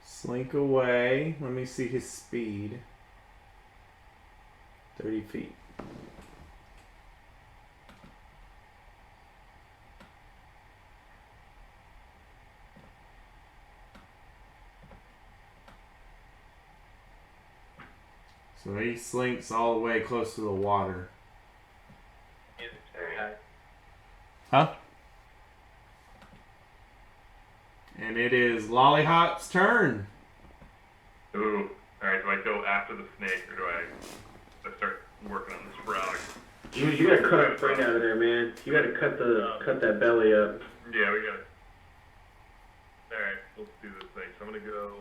slink away. Let me see his speed. 30 feet. So he slinks all the way close to the water. Huh? And it is Lollyhop's turn. Ooh. Alright, do I go after the snake or do I start working on this frog? You gotta cut a brain out of there, man. You gotta cut that belly up. Yeah, we got it. Alright, let's do this thing. So I'm gonna go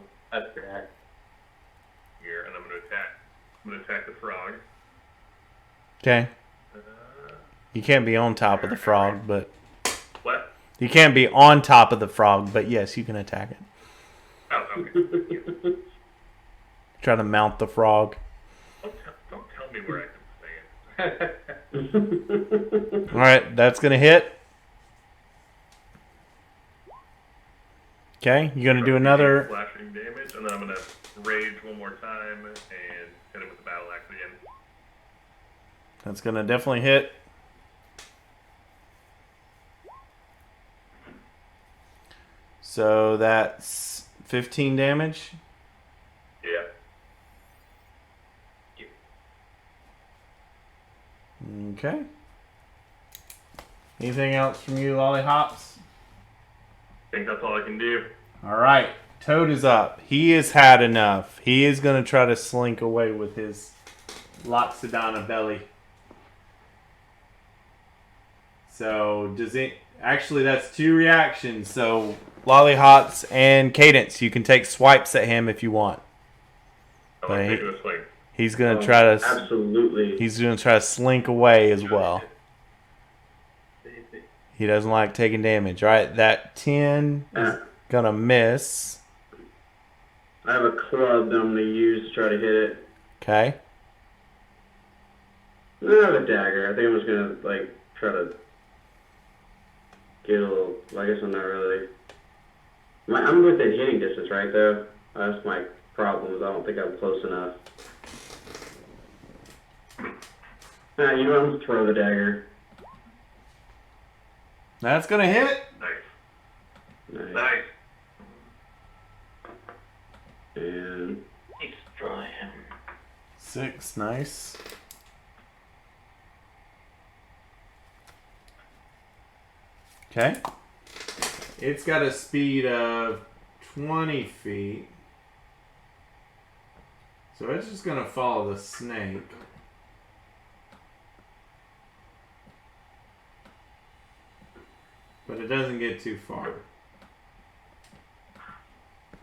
here and I'm gonna attack the frog. Okay. You can't be on top of the frog, but... What? You can't be on top of the frog, but yes, you can attack it. Oh, okay. Try to mount the frog. Don't tell me where I can say it. Alright, that's going to hit. Okay, you're going to do another... Slashing damage, and then I'm going to rage one more time and hit him with the battle axe again. That's going to definitely hit. So that's 15 damage. Yeah. Okay. Anything else from you, Lollyhops? I think that's all I can do. Alright, Toad is up. He has had enough. He is going to try to slink away with his Loxodon belly. So, does it... Actually, that's 2 reactions. So, Lollyhops and Cadence, you can take swipes at him if you want. I want to take a swing. He's going to try to... Absolutely. He's going to try to slink away as well. He doesn't like taking damage. Alright, that 10 is going to miss. I have a club that I'm going to use to try to hit it. Okay. I have a dagger. I think I'm just going to, like, try to get a little... I guess I'm not really... I'm within hitting distance, right, though? That's my problem, is I don't think I'm close enough. You know, I'm going to throw the dagger. That's going to hit. Nice. Nice. And... Destroy him. 6, nice. Okay. It's got a speed of 20 feet. So it's just going to follow the snake. But it doesn't get too far.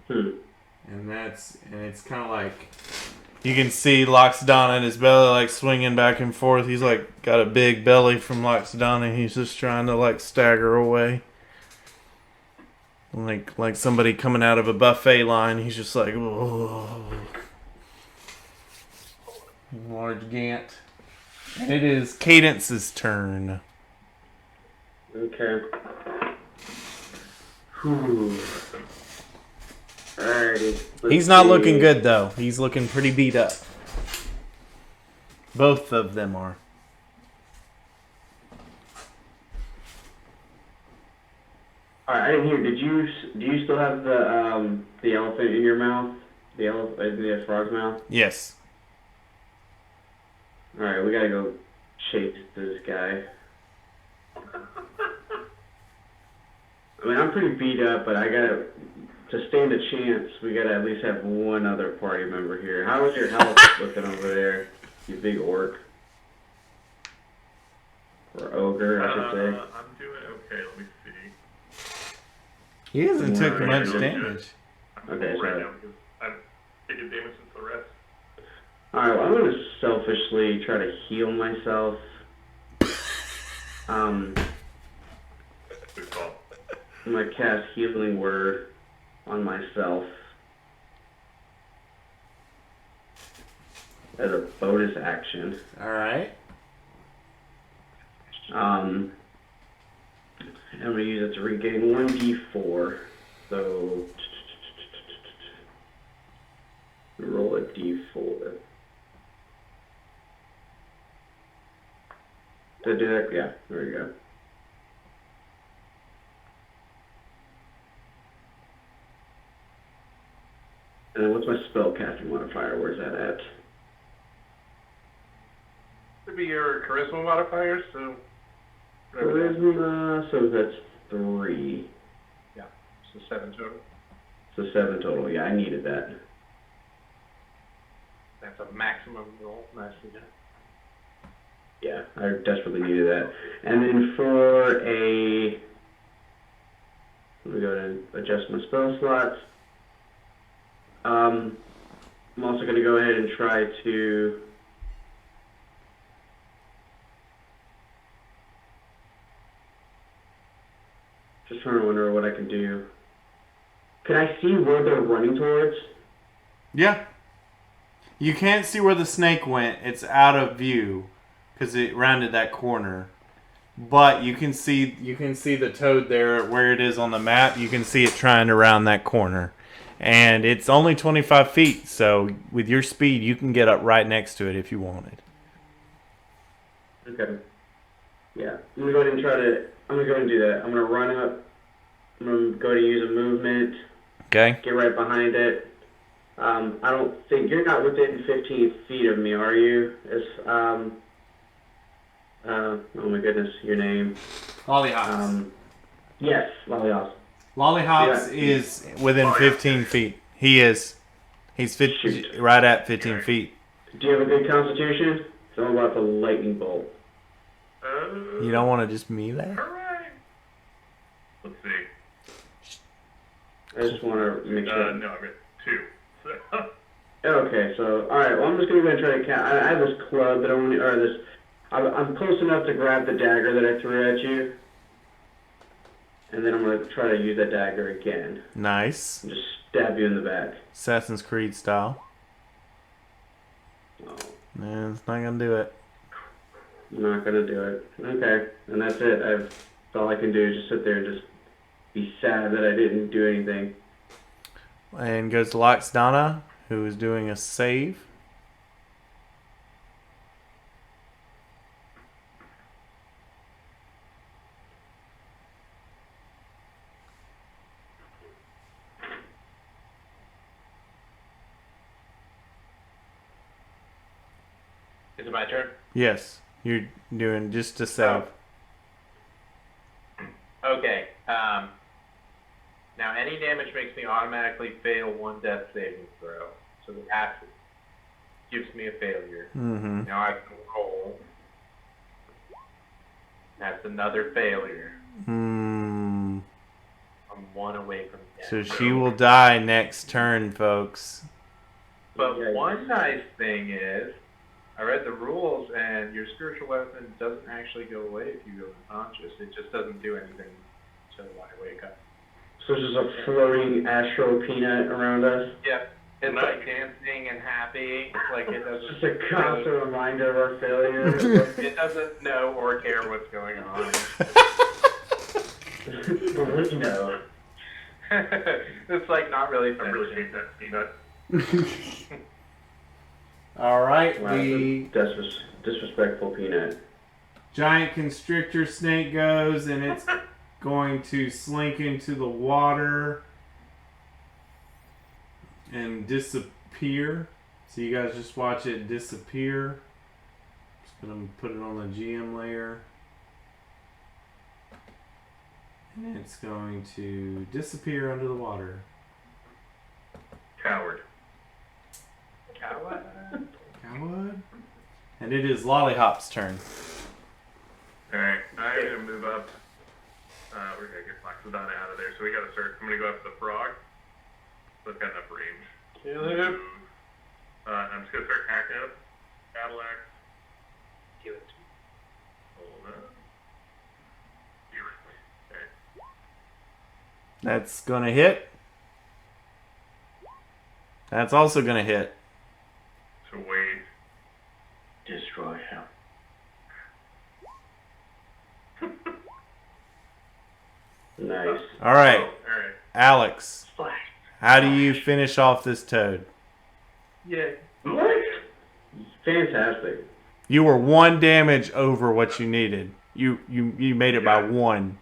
And it's kind of like... You can see Loxodon in his belly, like, swinging back and forth. He's, like, got a big belly from Loxodon, and he's just trying to, like, stagger away. Like somebody coming out of a buffet line. He's just like, oh. Large Gant. And it is Cadence's turn. Okay. Whew. Alrighty. He's not looking good, though. He's looking pretty beat up. Both of them are. Alright, I didn't hear. Do you still have the elephant in your mouth? The frog's mouth? Yes. Alright, we gotta go chase this guy. I mean, I'm pretty beat up, but to stand a chance, we gotta at least have one other party member here. How is your health looking over there, you big orc? Or ogre, I should say. I'm doing okay. Let me see. He hasn't took Right. much damage. I'm Okay, full right sorry. now because I've taken damage since the rest. Alright, well, I'm gonna selfishly try to heal myself. Good call. I'm gonna cast Healing Word on myself as a bonus action. All right. I'm going to use it to regain 1d4. So, roll a d4. Did I do that? Yeah, there we go. And then what's my spell casting modifier? Where's that at? Would be your charisma modifier, so. Charisma, so that's 3. Yeah, so 7 total. So 7 total. Yeah, I needed that. That's a maximum roll. Nicely done. Yeah, I desperately needed that. And then for a... Let me go and adjust my spell slots. I'm also going to go ahead and try to... Just trying to wonder what I can do. Can I see where they're running towards? Yeah. You can't see where the snake went. It's out of view because it rounded that corner. But you can see the toad there where it is on the map. You can see it trying to round that corner. And it's only 25 feet, so with your speed, you can get up right next to it if you wanted. Okay. Yeah, I'm gonna go ahead and I'm gonna go ahead and do that. I'm gonna run up. I'm gonna go to use a movement. Okay. Get right behind it. I don't think you're not within 15 feet of me, are you? Oh my goodness, your name. Lollyhops. Yes, Lollyhops. Lollyhops is within 15 feet. He is. He's right at 15 feet. Do you have a good constitution? So I'm about the lightning bolt. You don't want to just melee? Hooray! Let's see. I just want to make sure. No, I'm at 2. So. Okay, so alright, well I'm just gonna go and try to count. I have this club that I want to, or this. I'm close enough to grab the dagger that I threw at you. And then I'm going to try to use that dagger again. Nice. And just stab you in the back. Assassin's Creed style. Oh. Man, it's not going to do it. I'm not going to do it. Okay. And that's it. That's all I can do is just sit there and just be sad that I didn't do anything. And goes to Loxdana, who is doing a save. Is it my turn? Yes, you're doing just a save. Okay. Now, any damage makes me automatically fail 1 death saving throw. So the acid gives me a failure. Mm-hmm. Now I can roll. That's another failure. Hmm. I'm 1 away from death. So she will die next turn, folks. But one nice thing is, I read the rules, and your spiritual weapon doesn't actually go away if you go unconscious. It just doesn't do anything until I wake up. So it's just a floating astro peanut around us? Yeah. It's like dancing and happy. It's like it doesn't... Just a constant reminder of our failure. It doesn't know or care what's going on. But we know. It's like not really I really finishing. hate that peanut. All right, Wow, the disrespectful peanut. giant constrictor snake goes, and it's going to slink into the water and disappear. So you guys just watch it disappear. Just gonna put it on the GM layer. And it's going to disappear under the water. Coward. Coward. Coward. And it is Lollyhop's turn. Alright, I'm gonna move up. We're gonna get Loxodon out of there, so we gotta start. I'm gonna go after the frog. So it's got enough range. Kill him. I'm just gonna start hacking up. Battle axe. Give it to Hold on. Okay. That's gonna hit. That's also gonna hit. So wait. Destroy him. Nice. All right, Oh, alright. Alex, Splash. how do you finish off this toad? Yeah. What? Fantastic. You were 1 damage over what you needed. You made it by 1.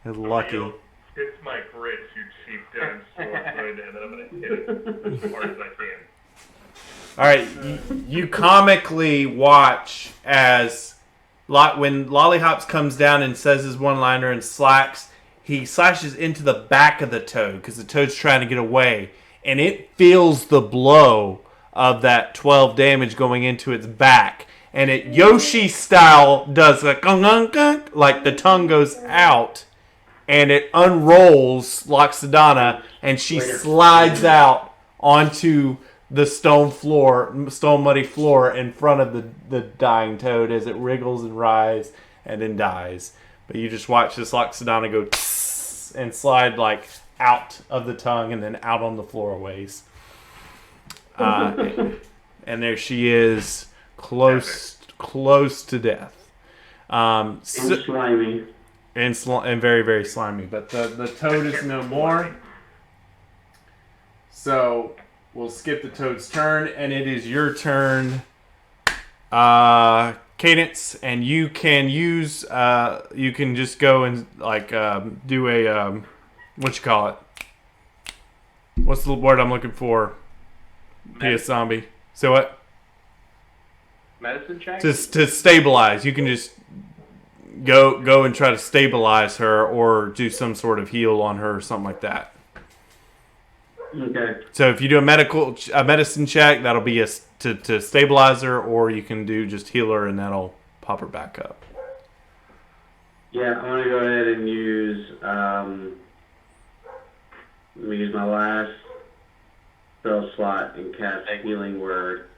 That's lucky. It's my grit, you cheap damn sword, and then I'm gonna hit it as hard as I can. All right, you comically watch as when Lollyhops comes down and says his one-liner and slacks, he slashes into the back of the toad because the toad's trying to get away, and it feels the blow of that 12 damage going into its back, and it Yoshi style does like the tongue goes out, and it unrolls Loxodona, and she slides out onto the stone muddy floor in front of the dying toad as it wriggles and writhes and then dies. But you just watch this Loxodona go and slide like out of the tongue and then out on the floor a ways. And there she is, close to death. And slimy. And very, very slimy. But the toad is no more. So we'll skip the toad's turn, and it is your turn, Cadence, and you can use you can just go and like do a what you call it? What's the word I'm looking for? PS zombie. So what? Medicine check? To stabilize. You can just go and try to stabilize her or do some sort of heal on her or something like that. Okay. So if you do a medicine check, that'll be to stabilize her, or you can do just heal her and that'll pop her back up. Yeah, I'm gonna go ahead and use let me use my last spell slot and cast Healing Word.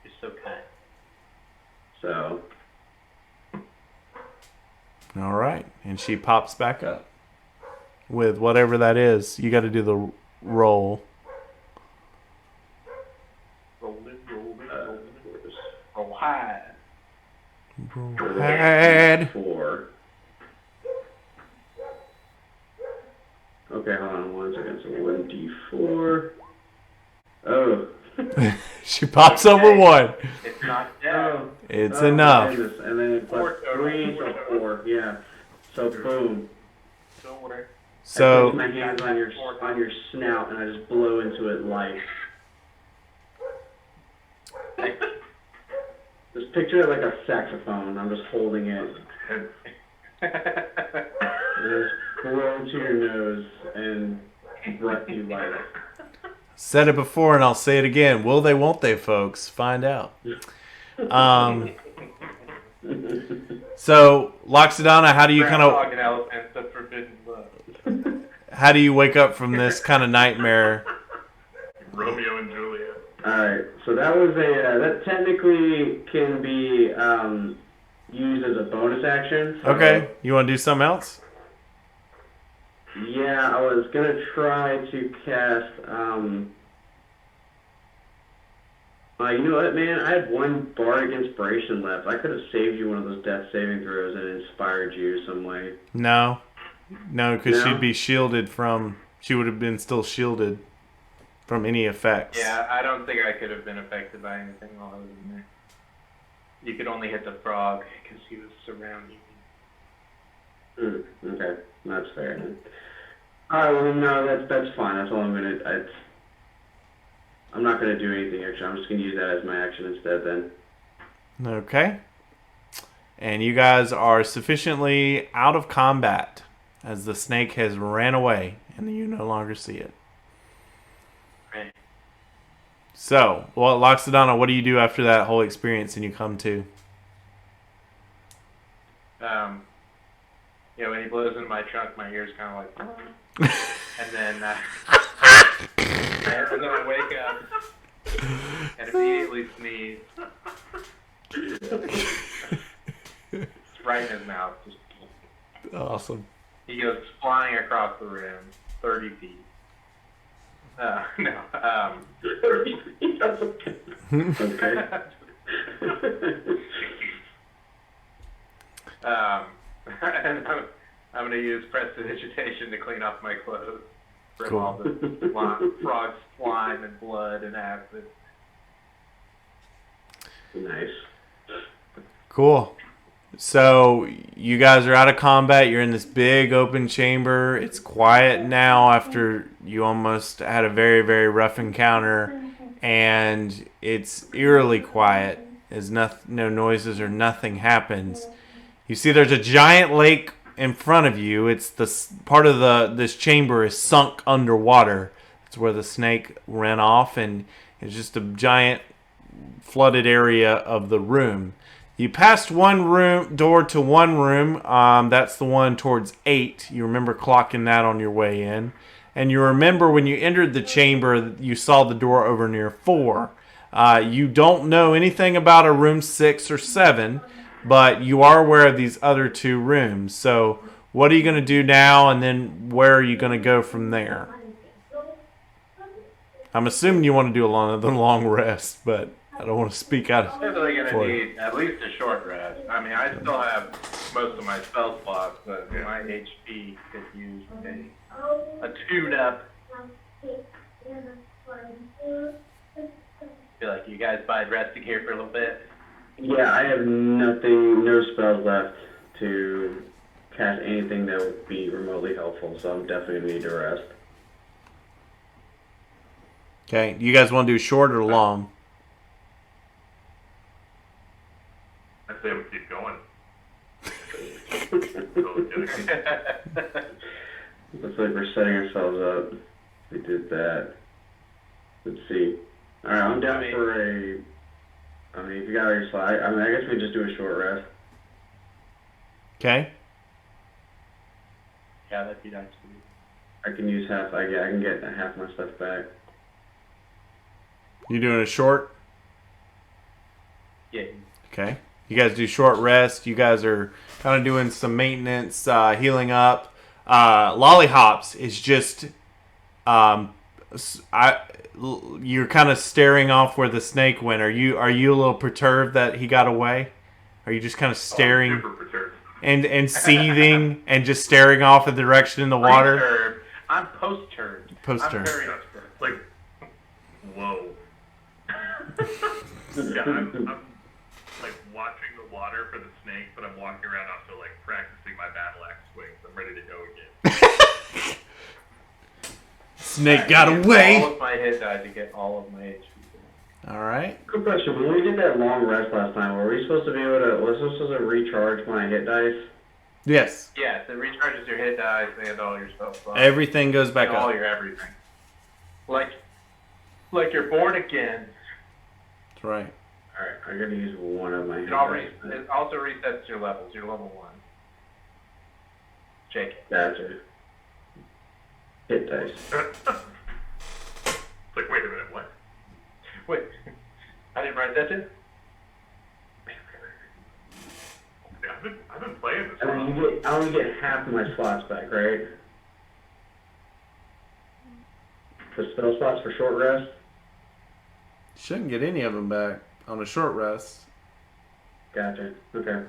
You're so kind. So All right, and she pops back up with whatever that is. You got to do the roll. Roll high. Head. 4. Okay, hold on 1 second. So 1d4. Oh. She pops over 1. It's not dead. It's enough. My goodness. And then plus 3, so 4. Yeah. So boom. Don't worry. I So put my hands on your snout and I just blow into it life. Just picture it like a saxophone. I'm just holding it. Just blow into your nose and breath you life. said it before and I'll say it again. Will they, won't they, folks? Find out. So, Loxodona, how do you kind Groundhog of... and elephant, the forbidden love. How do you wake up from this kind of nightmare? Romeo and Juliet. Alright, so that was that technically can be used as a bonus action. So, Okay, you want to do something else? Yeah, I was gonna try to cast, you know what, man? I had 1 bardic inspiration left. I could have saved you one of those death saving throws and inspired you some way. No, because No? she'd be shielded from... She would have been still shielded from any effects. Yeah, I don't think I could have been affected by anything while I was in there. You could only hit the frog because he was surrounding me. Okay, that's fair then. Alright, well, no, that's fine. That's all I'm gonna... I'm not gonna do anything extra. I'm just gonna use that as my action instead then. Okay. And you guys are sufficiently out of combat as the snake has ran away and you no longer see it. Right. So, well, Loxodona, what do you do after that whole experience and you come to? Yeah, when he blows in my trunk, my ears kind of like... and then I wake up and immediately sneeze. It's right in his mouth. Just, Awesome. he goes flying across the room, 30 feet. No. 30 feet, that's okay. And I'm gonna use prestidigitation to clean off my clothes from Cool. all the frog slime and blood and acid. Nice. Cool. So you guys are out of combat. You're in this big open chamber. It's quiet now after you almost had a very, very rough encounter. And it's eerily quiet as no noises or nothing happens. You see there's a giant lake in front of you. It's the part of this chamber is sunk underwater. It's where the snake ran off, and it's just a giant flooded area of the room. You passed one door to one room. That's the one towards 8. You remember clocking that on your way in. And you remember when you entered the chamber, you saw the door over near 4. You don't know anything about a room 6 or 7, but you are aware of these other 2 rooms. So what are you going to do now, and then where are you going to go from there? I'm assuming you want to do the long rest, but I don't want to speak out of Definitely gonna for need at least a short rest. I mean, I still have most of my spell slots, but my HP could use a tune-up. Feel like you guys mind resting here for a little bit. Yeah, I have no spells left to cast anything that would be remotely helpful, so I'm definitely gonna need to rest. Okay, you guys want to do short or long? I say we keep going. Looks like we're setting ourselves up. We did that. Let's see. Alright, I'm down for a... I mean, if you got your slide, I guess we just do a short rest. Okay. Yeah, that'd be nice. I can use half, I can get half my stuff back. You doing a short? Yeah. Okay. You guys do short rest. You guys are kind of doing some maintenance, healing up. Lollihops is just, you're kind of staring off where the snake went. Are you a little perturbed that he got away? Are you just kind of staring Super perturbed. and seething and just staring off in the direction in the water? Pre-turd. I'm post-turd. Post-turd. I'm very Like, whoa. Yeah, I'm like watching the water for the snake, but I'm walking around also like practicing my battle axe swings. I'm ready to go again. Snake got away. All of my hit die to get all of my HP. All right. Good question. When we did that long rest last time, were we supposed to be able to, was this supposed to recharge my hit dice? Yes. Yes, it recharges your hit dice and all your spell slots. Everything goes back all up. your everything. Like you're born again. That's right. Alright, I'm gonna use one of my hit It dice. also resets your levels. You're level 1. Jake. Gotcha. Hit dice. It's like, wait a minute, what? Wait, I didn't write that in? Yeah, I've been playing this I one. mean, I only get half of my slots back, right? For spell slots for short rest? Shouldn't get any of them back on a short rest. Gotcha. Okay.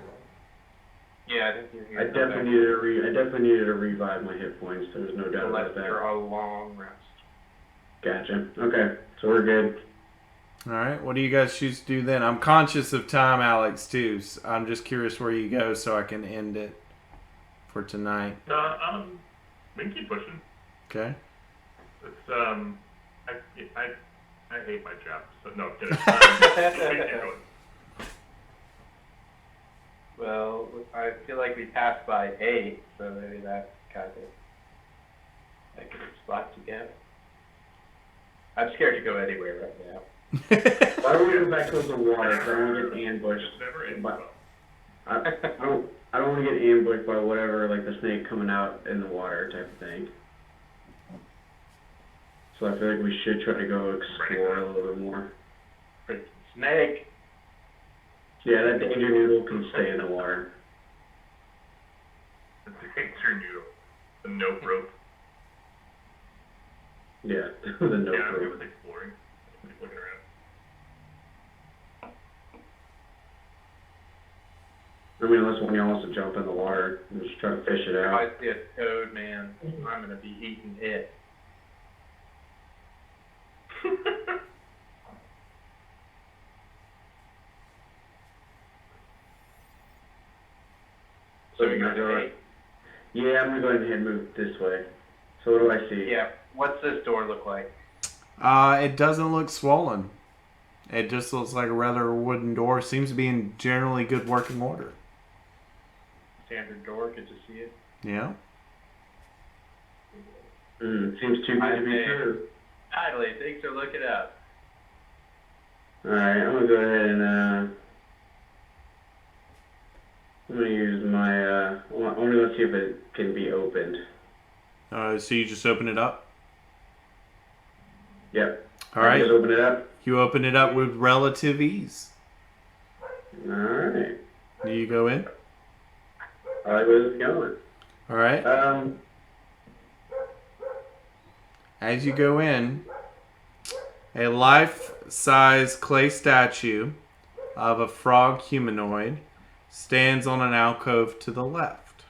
Yeah, I think you're I definitely needed to revive my hit points. There's no doubt unless about that. you're a long rest. Gotcha. Okay, so we're good. All right. What do you guys choose to do then? I'm conscious of time, Alex, too. So I'm just curious where you go so I can end it for tonight. We can keep pushing. Okay. It's I hate my job. So no, I'm kidding. We keep going. Well, I feel like we passed by 8, so maybe that's kind of a good spot to go. I'm scared to go anywhere right now. Why don't we go back towards the water? 'Cause I don't want to get ambushed. It's never ends But well. I don't want to get ambushed by whatever, like the snake coming out in the water type of thing. So I feel like we should try to go explore a little bit more. Freaking snake! Yeah, that danger noodle can stay in the water. The danger noodle. The note rope. Yeah, the no Yeah, I'm good proof. with exploring. Keep looking around. I mean, unless one of y'all wants to jump in the water and just try to fish it If out. I see a toad, man, I'm gonna be eating it. So you're gonna take? Yeah, I'm gonna go ahead and move this way. So what do I see? Yeah. What's this door look like? It doesn't look swollen. It just looks like a regular wooden door. Seems to be in generally good working order. Standard door. Good to see it. Yeah. Seems too good to be true. Idly, thanks for looking up. Alright, I'm gonna go ahead and, I'm gonna use my, I'm gonna go see if it can be opened. So you just open it up? Yep. All right. Just open it up. You open it up with relative ease. Alright. Do you go in? I like where this is going. All right. As you go in, a life-size clay statue of a frog humanoid stands on an alcove to the left.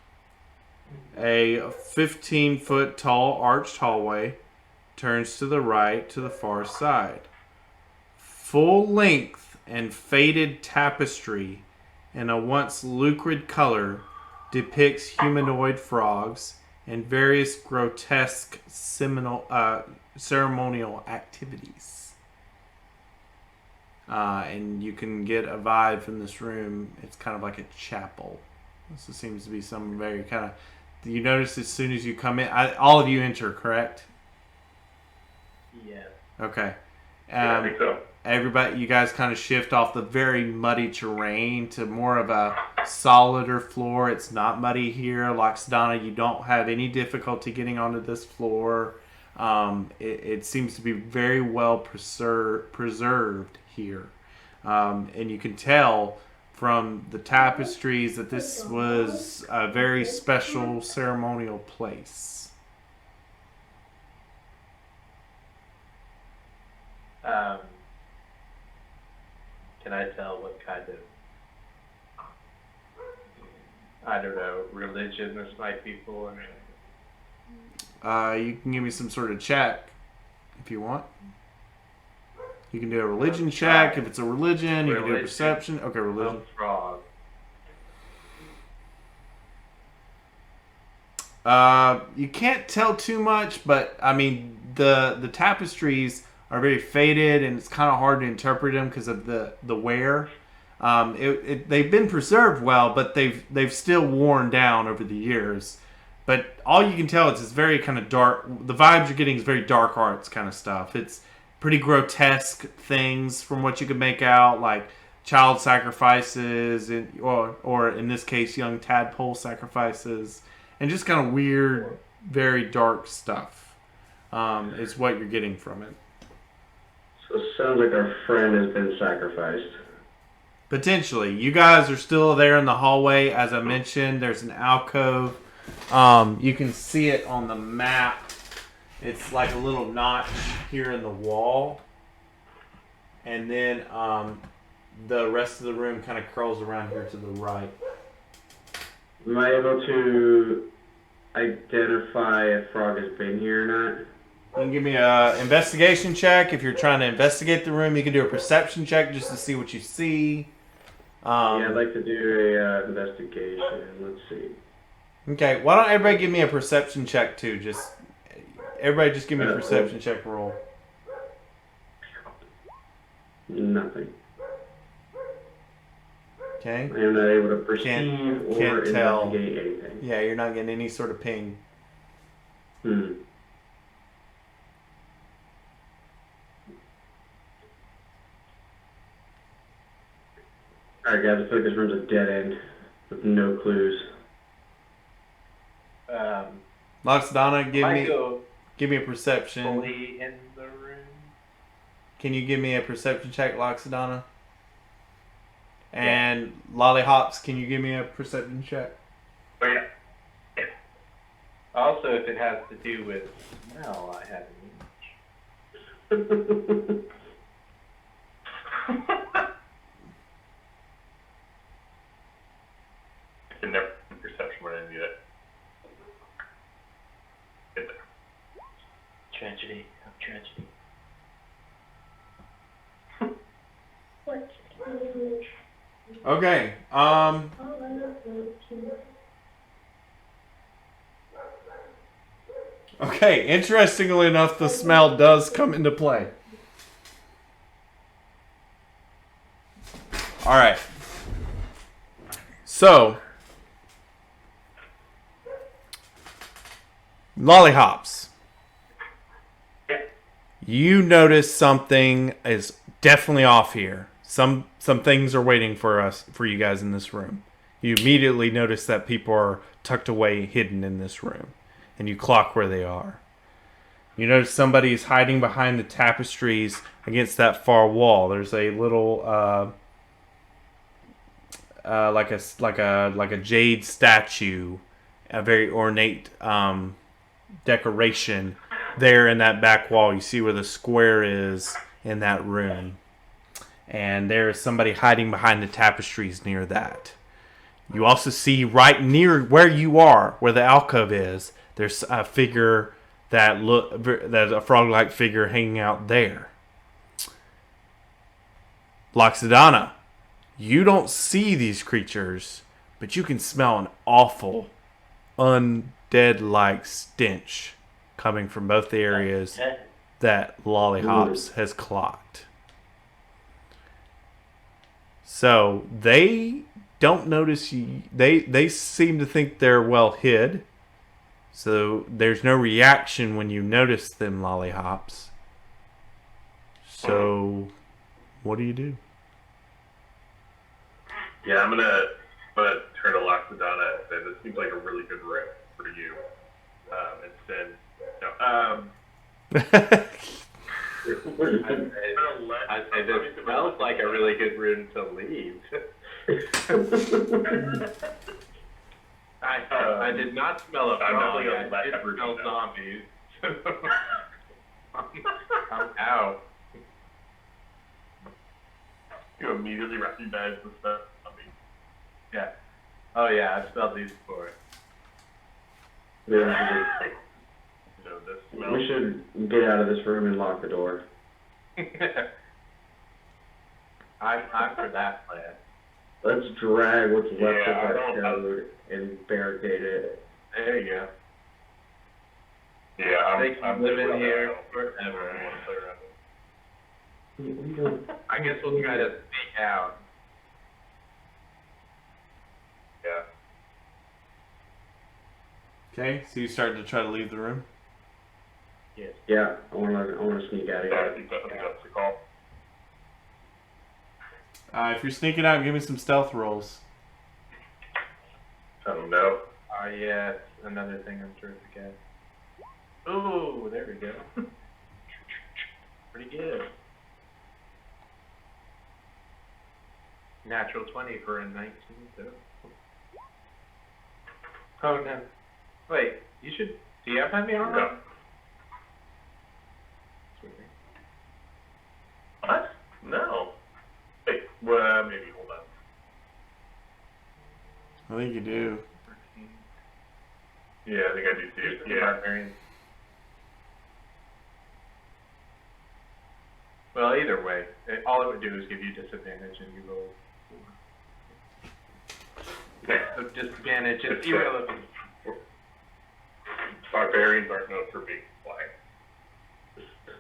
A 15-foot tall arched hallway turns to the right to the far side. Full length and faded tapestry in a once lucrid color depicts humanoid frogs and various grotesque ceremonial activities. And you can get a vibe from this room. It's kind of like a chapel. This seems to be some very kind of... You notice as soon as you come in... all of you enter, correct? Yeah. Okay. Yeah, I think so. Everybody, you guys kind of shift off the very muddy terrain to more of a solider floor. It's not muddy here. Loxodana, you don't have any difficulty getting onto this floor. It seems to be very well preserved here. And you can tell from the tapestries that this was a very special ceremonial place. Can I tell what kind of, I don't know, religion this might be for? You can give me some sort of check if you want. You can do a religion check if it's a religion. You can do a perception. Okay, religion. Frog. You can't tell too much, but I mean the tapestries are very faded, and it's kind of hard to interpret them because of the wear. They've been preserved well, but they've still worn down over the years. But all you can tell is it's very kind of dark. The vibes you're getting is very dark arts kind of stuff. It's pretty grotesque things from what you can make out, like child sacrifices, or in this case, young tadpole sacrifices, and just kind of weird, very dark stuff is what you're getting from it. So it sounds like our friend has been sacrificed. Potentially. You guys are still there in the hallway. As I mentioned, there's an alcove. You can see it on the map. It's like a little notch here in the wall. And then the rest of the room kind of curls around here to the right. Am I able to identify if Frog has been here or not? You can give me an investigation check. If you're trying to investigate the room, you can do a perception check just to see what you see. Yeah, I'd like to do a investigation. Let's see. Okay, why don't everybody give me a perception check too? Everybody just give me a perception check roll. Nothing. Okay. I am not able to perceive or can't tell. investigate anything. Yeah, you're not getting any sort of ping. Alright guys, I feel like this room's a dead end with no clues. Loxodana, give me a perception. Fully in the room. Can you give me a perception check, Loxodana? And Lollyhops, can you give me a perception check? Oh, yeah. Also, if it has to do with smell, I have an image. Tragedy. Tragedy. Okay. Okay. Interestingly enough, the smell does come into play. All right. So, lollipops. You notice something is definitely off here. Some things are waiting for you guys in this room. You immediately notice that people are tucked away, hidden in this room, and you clock where they are. You notice somebody is hiding behind the tapestries against that far wall. There's a little like a jade statue, a very ornate decoration there in that back wall. You see where the square is in that room, and there is somebody hiding behind the tapestries near that. You also see right near where you are, where the alcove is, there's a figure there's a frog-like figure hanging out there. Loxodana, you don't see these creatures, but you can smell an awful, undead-like stench coming from both the areas that Lollipops has clocked. So they don't notice you. They seem to think they're well hid. So there's no reaction when you notice them, Lollipops. So what do you do? Yeah, I'm gonna turn to Loxodana and say this seems like a really good rip for you. And send I'd say this smells like a really good room to leave. I did not smell a frog. I did smell zombies. I'm out. You immediately recognize the stuff. Yeah. Oh yeah, I've smelled these before. Yeah, You know, this smell. we should get out of this room and lock the door. I'm for that plan. Let's drag what's left Yeah, I of don't- that code and barricade it. There you go. Yeah, They can I'm live good in with here that. I forever. don't want to play around with We don't. I guess we'll try to sneak out. it. Yeah. Okay, so you start to try to leave the room. Yes. Yeah, I wanna sneak out of I here. think that's the call. If you're sneaking out, give me some stealth rolls. I don't know. Oh yes, another thing I'm terrific at. Ooh, there we go. Pretty good. Natural 20 for a 19, so. Oh no. Wait, do you have heavy armor? No. What? No. Wait, well, maybe hold on. I think you do. Yeah, I think I do see it. Yeah. Barbarian. Well, either way, all it would do is give you disadvantage and you roll 4. So disadvantage is irrelevant. Barbarians aren't known for being flying.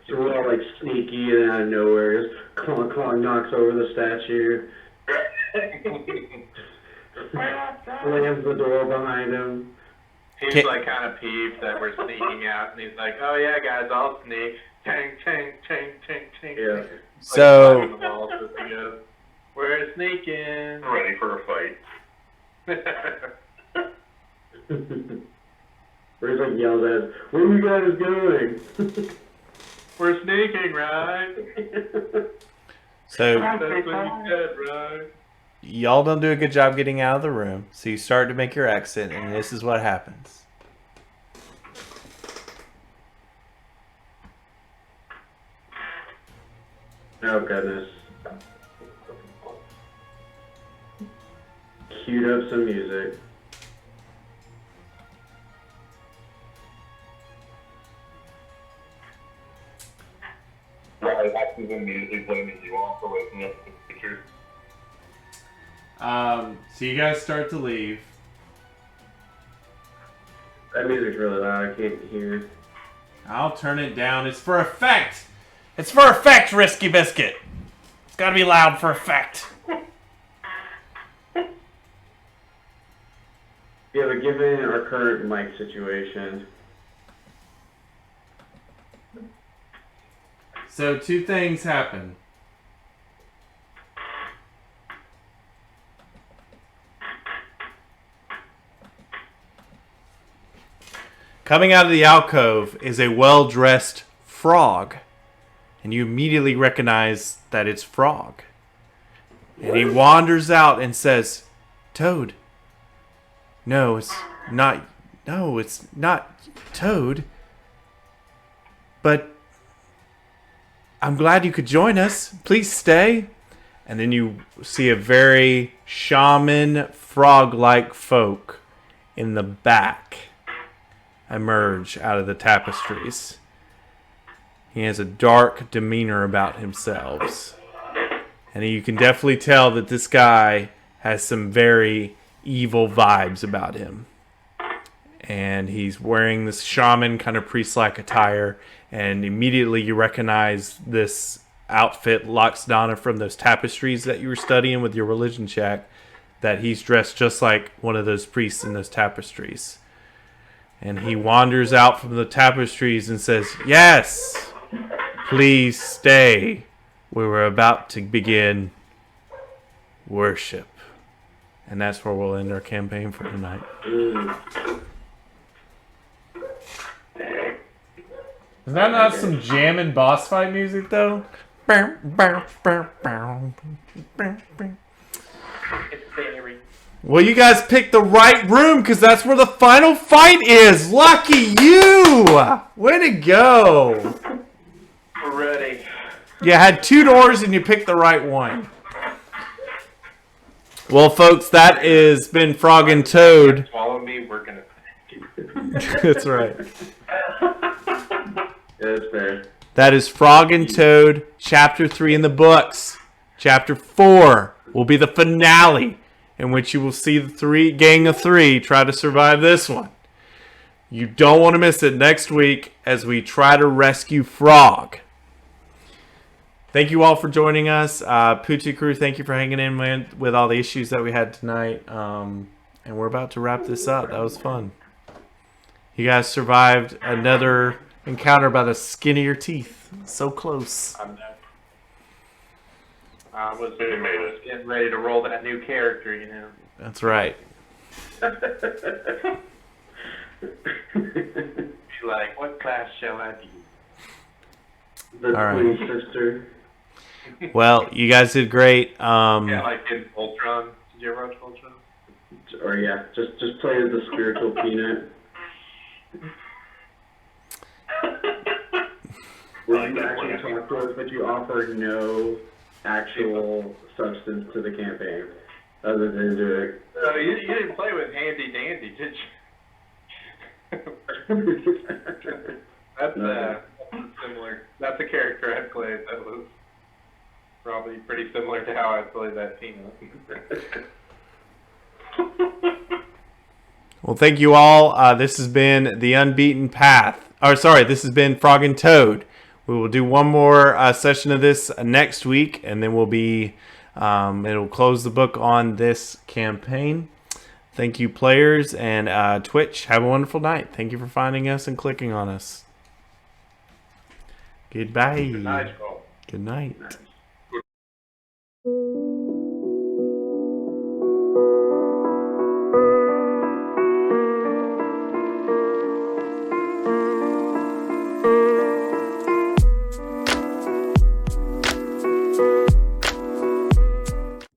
So we're all like sneaky and out of nowhere, just Clonk knocks over the statue, slams the door behind him. He's like kind of peeved that we're sneaking out, and he's like, "Oh yeah, guys, I'll sneak." Tang, tang, tang, tang, tang. Yeah. Like So- slapping the walls as he goes, "We're sneaking." Ready for a fight. Where's like yells at us, where are you guys going? We're sneaking, right? So That's what you said, right? y'all don't do a good job getting out of the room. So you start to make your exit, and this is what happens. Oh goodness. Queued up some music. That's immediately blaming you all for waking up the creatures. So you guys start to leave. That music's really loud. I can't hear. I'll turn it down. It's for effect. It's for effect, Risky Biscuit. It's gotta be loud for effect. Yeah, but given our current mic situation, So two things happen. Coming out of the alcove is a well-dressed frog. And you immediately recognize that it's Frog. And he wanders out and says, Toad. No, it's not. No, it's not Toad. But I'm glad you could join us. Please stay. And then you see a very shaman frog-like folk in the back emerge out of the tapestries. He has a dark demeanor about himself. And you can definitely tell that this guy has some very evil vibes about him. And he's wearing this shaman kind of priest-like attire. And immediately you recognize this outfit, Loxodana, from those tapestries that you were studying with your religion check. That he's dressed just like one of those priests in those tapestries. And he wanders out from the tapestries and says, Yes! Please stay. We were about to begin worship. And that's where we'll end our campaign for tonight. Is that not some jamming boss fight music, though? It's very. Well, you guys picked the right room because that's where the final fight is. Lucky you! Way to go. We're ready. You had 2 doors and you picked the right one. Well, folks, that has been Frog and Toad. Follow me, we're gonna. That's right. that's fair. That is Frog and Toad, Chapter 3 in the books. Chapter 4 will be the finale, in which you will see the gang of 3 try to survive this one. You don't want to miss it next week as we try to rescue Frog. Thank you all for joining us. PU2 crew, thank you for hanging in with all the issues that we had tonight. And we're about to wrap this up. That was fun. You guys survived another encounter by the skin of your teeth. So close. I was getting ready to roll that new character, you know. That's right. Be like, what class shall I be? The All right. twin sister. Well, you guys did great. Yeah, like in Ultron. Did you ever watch Ultron? Or yeah, just play as the spiritual peanut. Where you actually talk to us, but you offer no actual substance to the campaign, other than do it. So you didn't play with Handy Dandy, did you? That's similar. That's a character I played that was probably pretty similar to how I played that peanut. Well, thank you all. This has been The Unbeaten Path. This has been Frog and Toad. We will do one more session of this next week, and then we'll be, it'll close the book on this campaign. Thank you, players, and Twitch. Have a wonderful night. Thank you for finding us and clicking on us. Goodbye. Good night, Cole. Good night.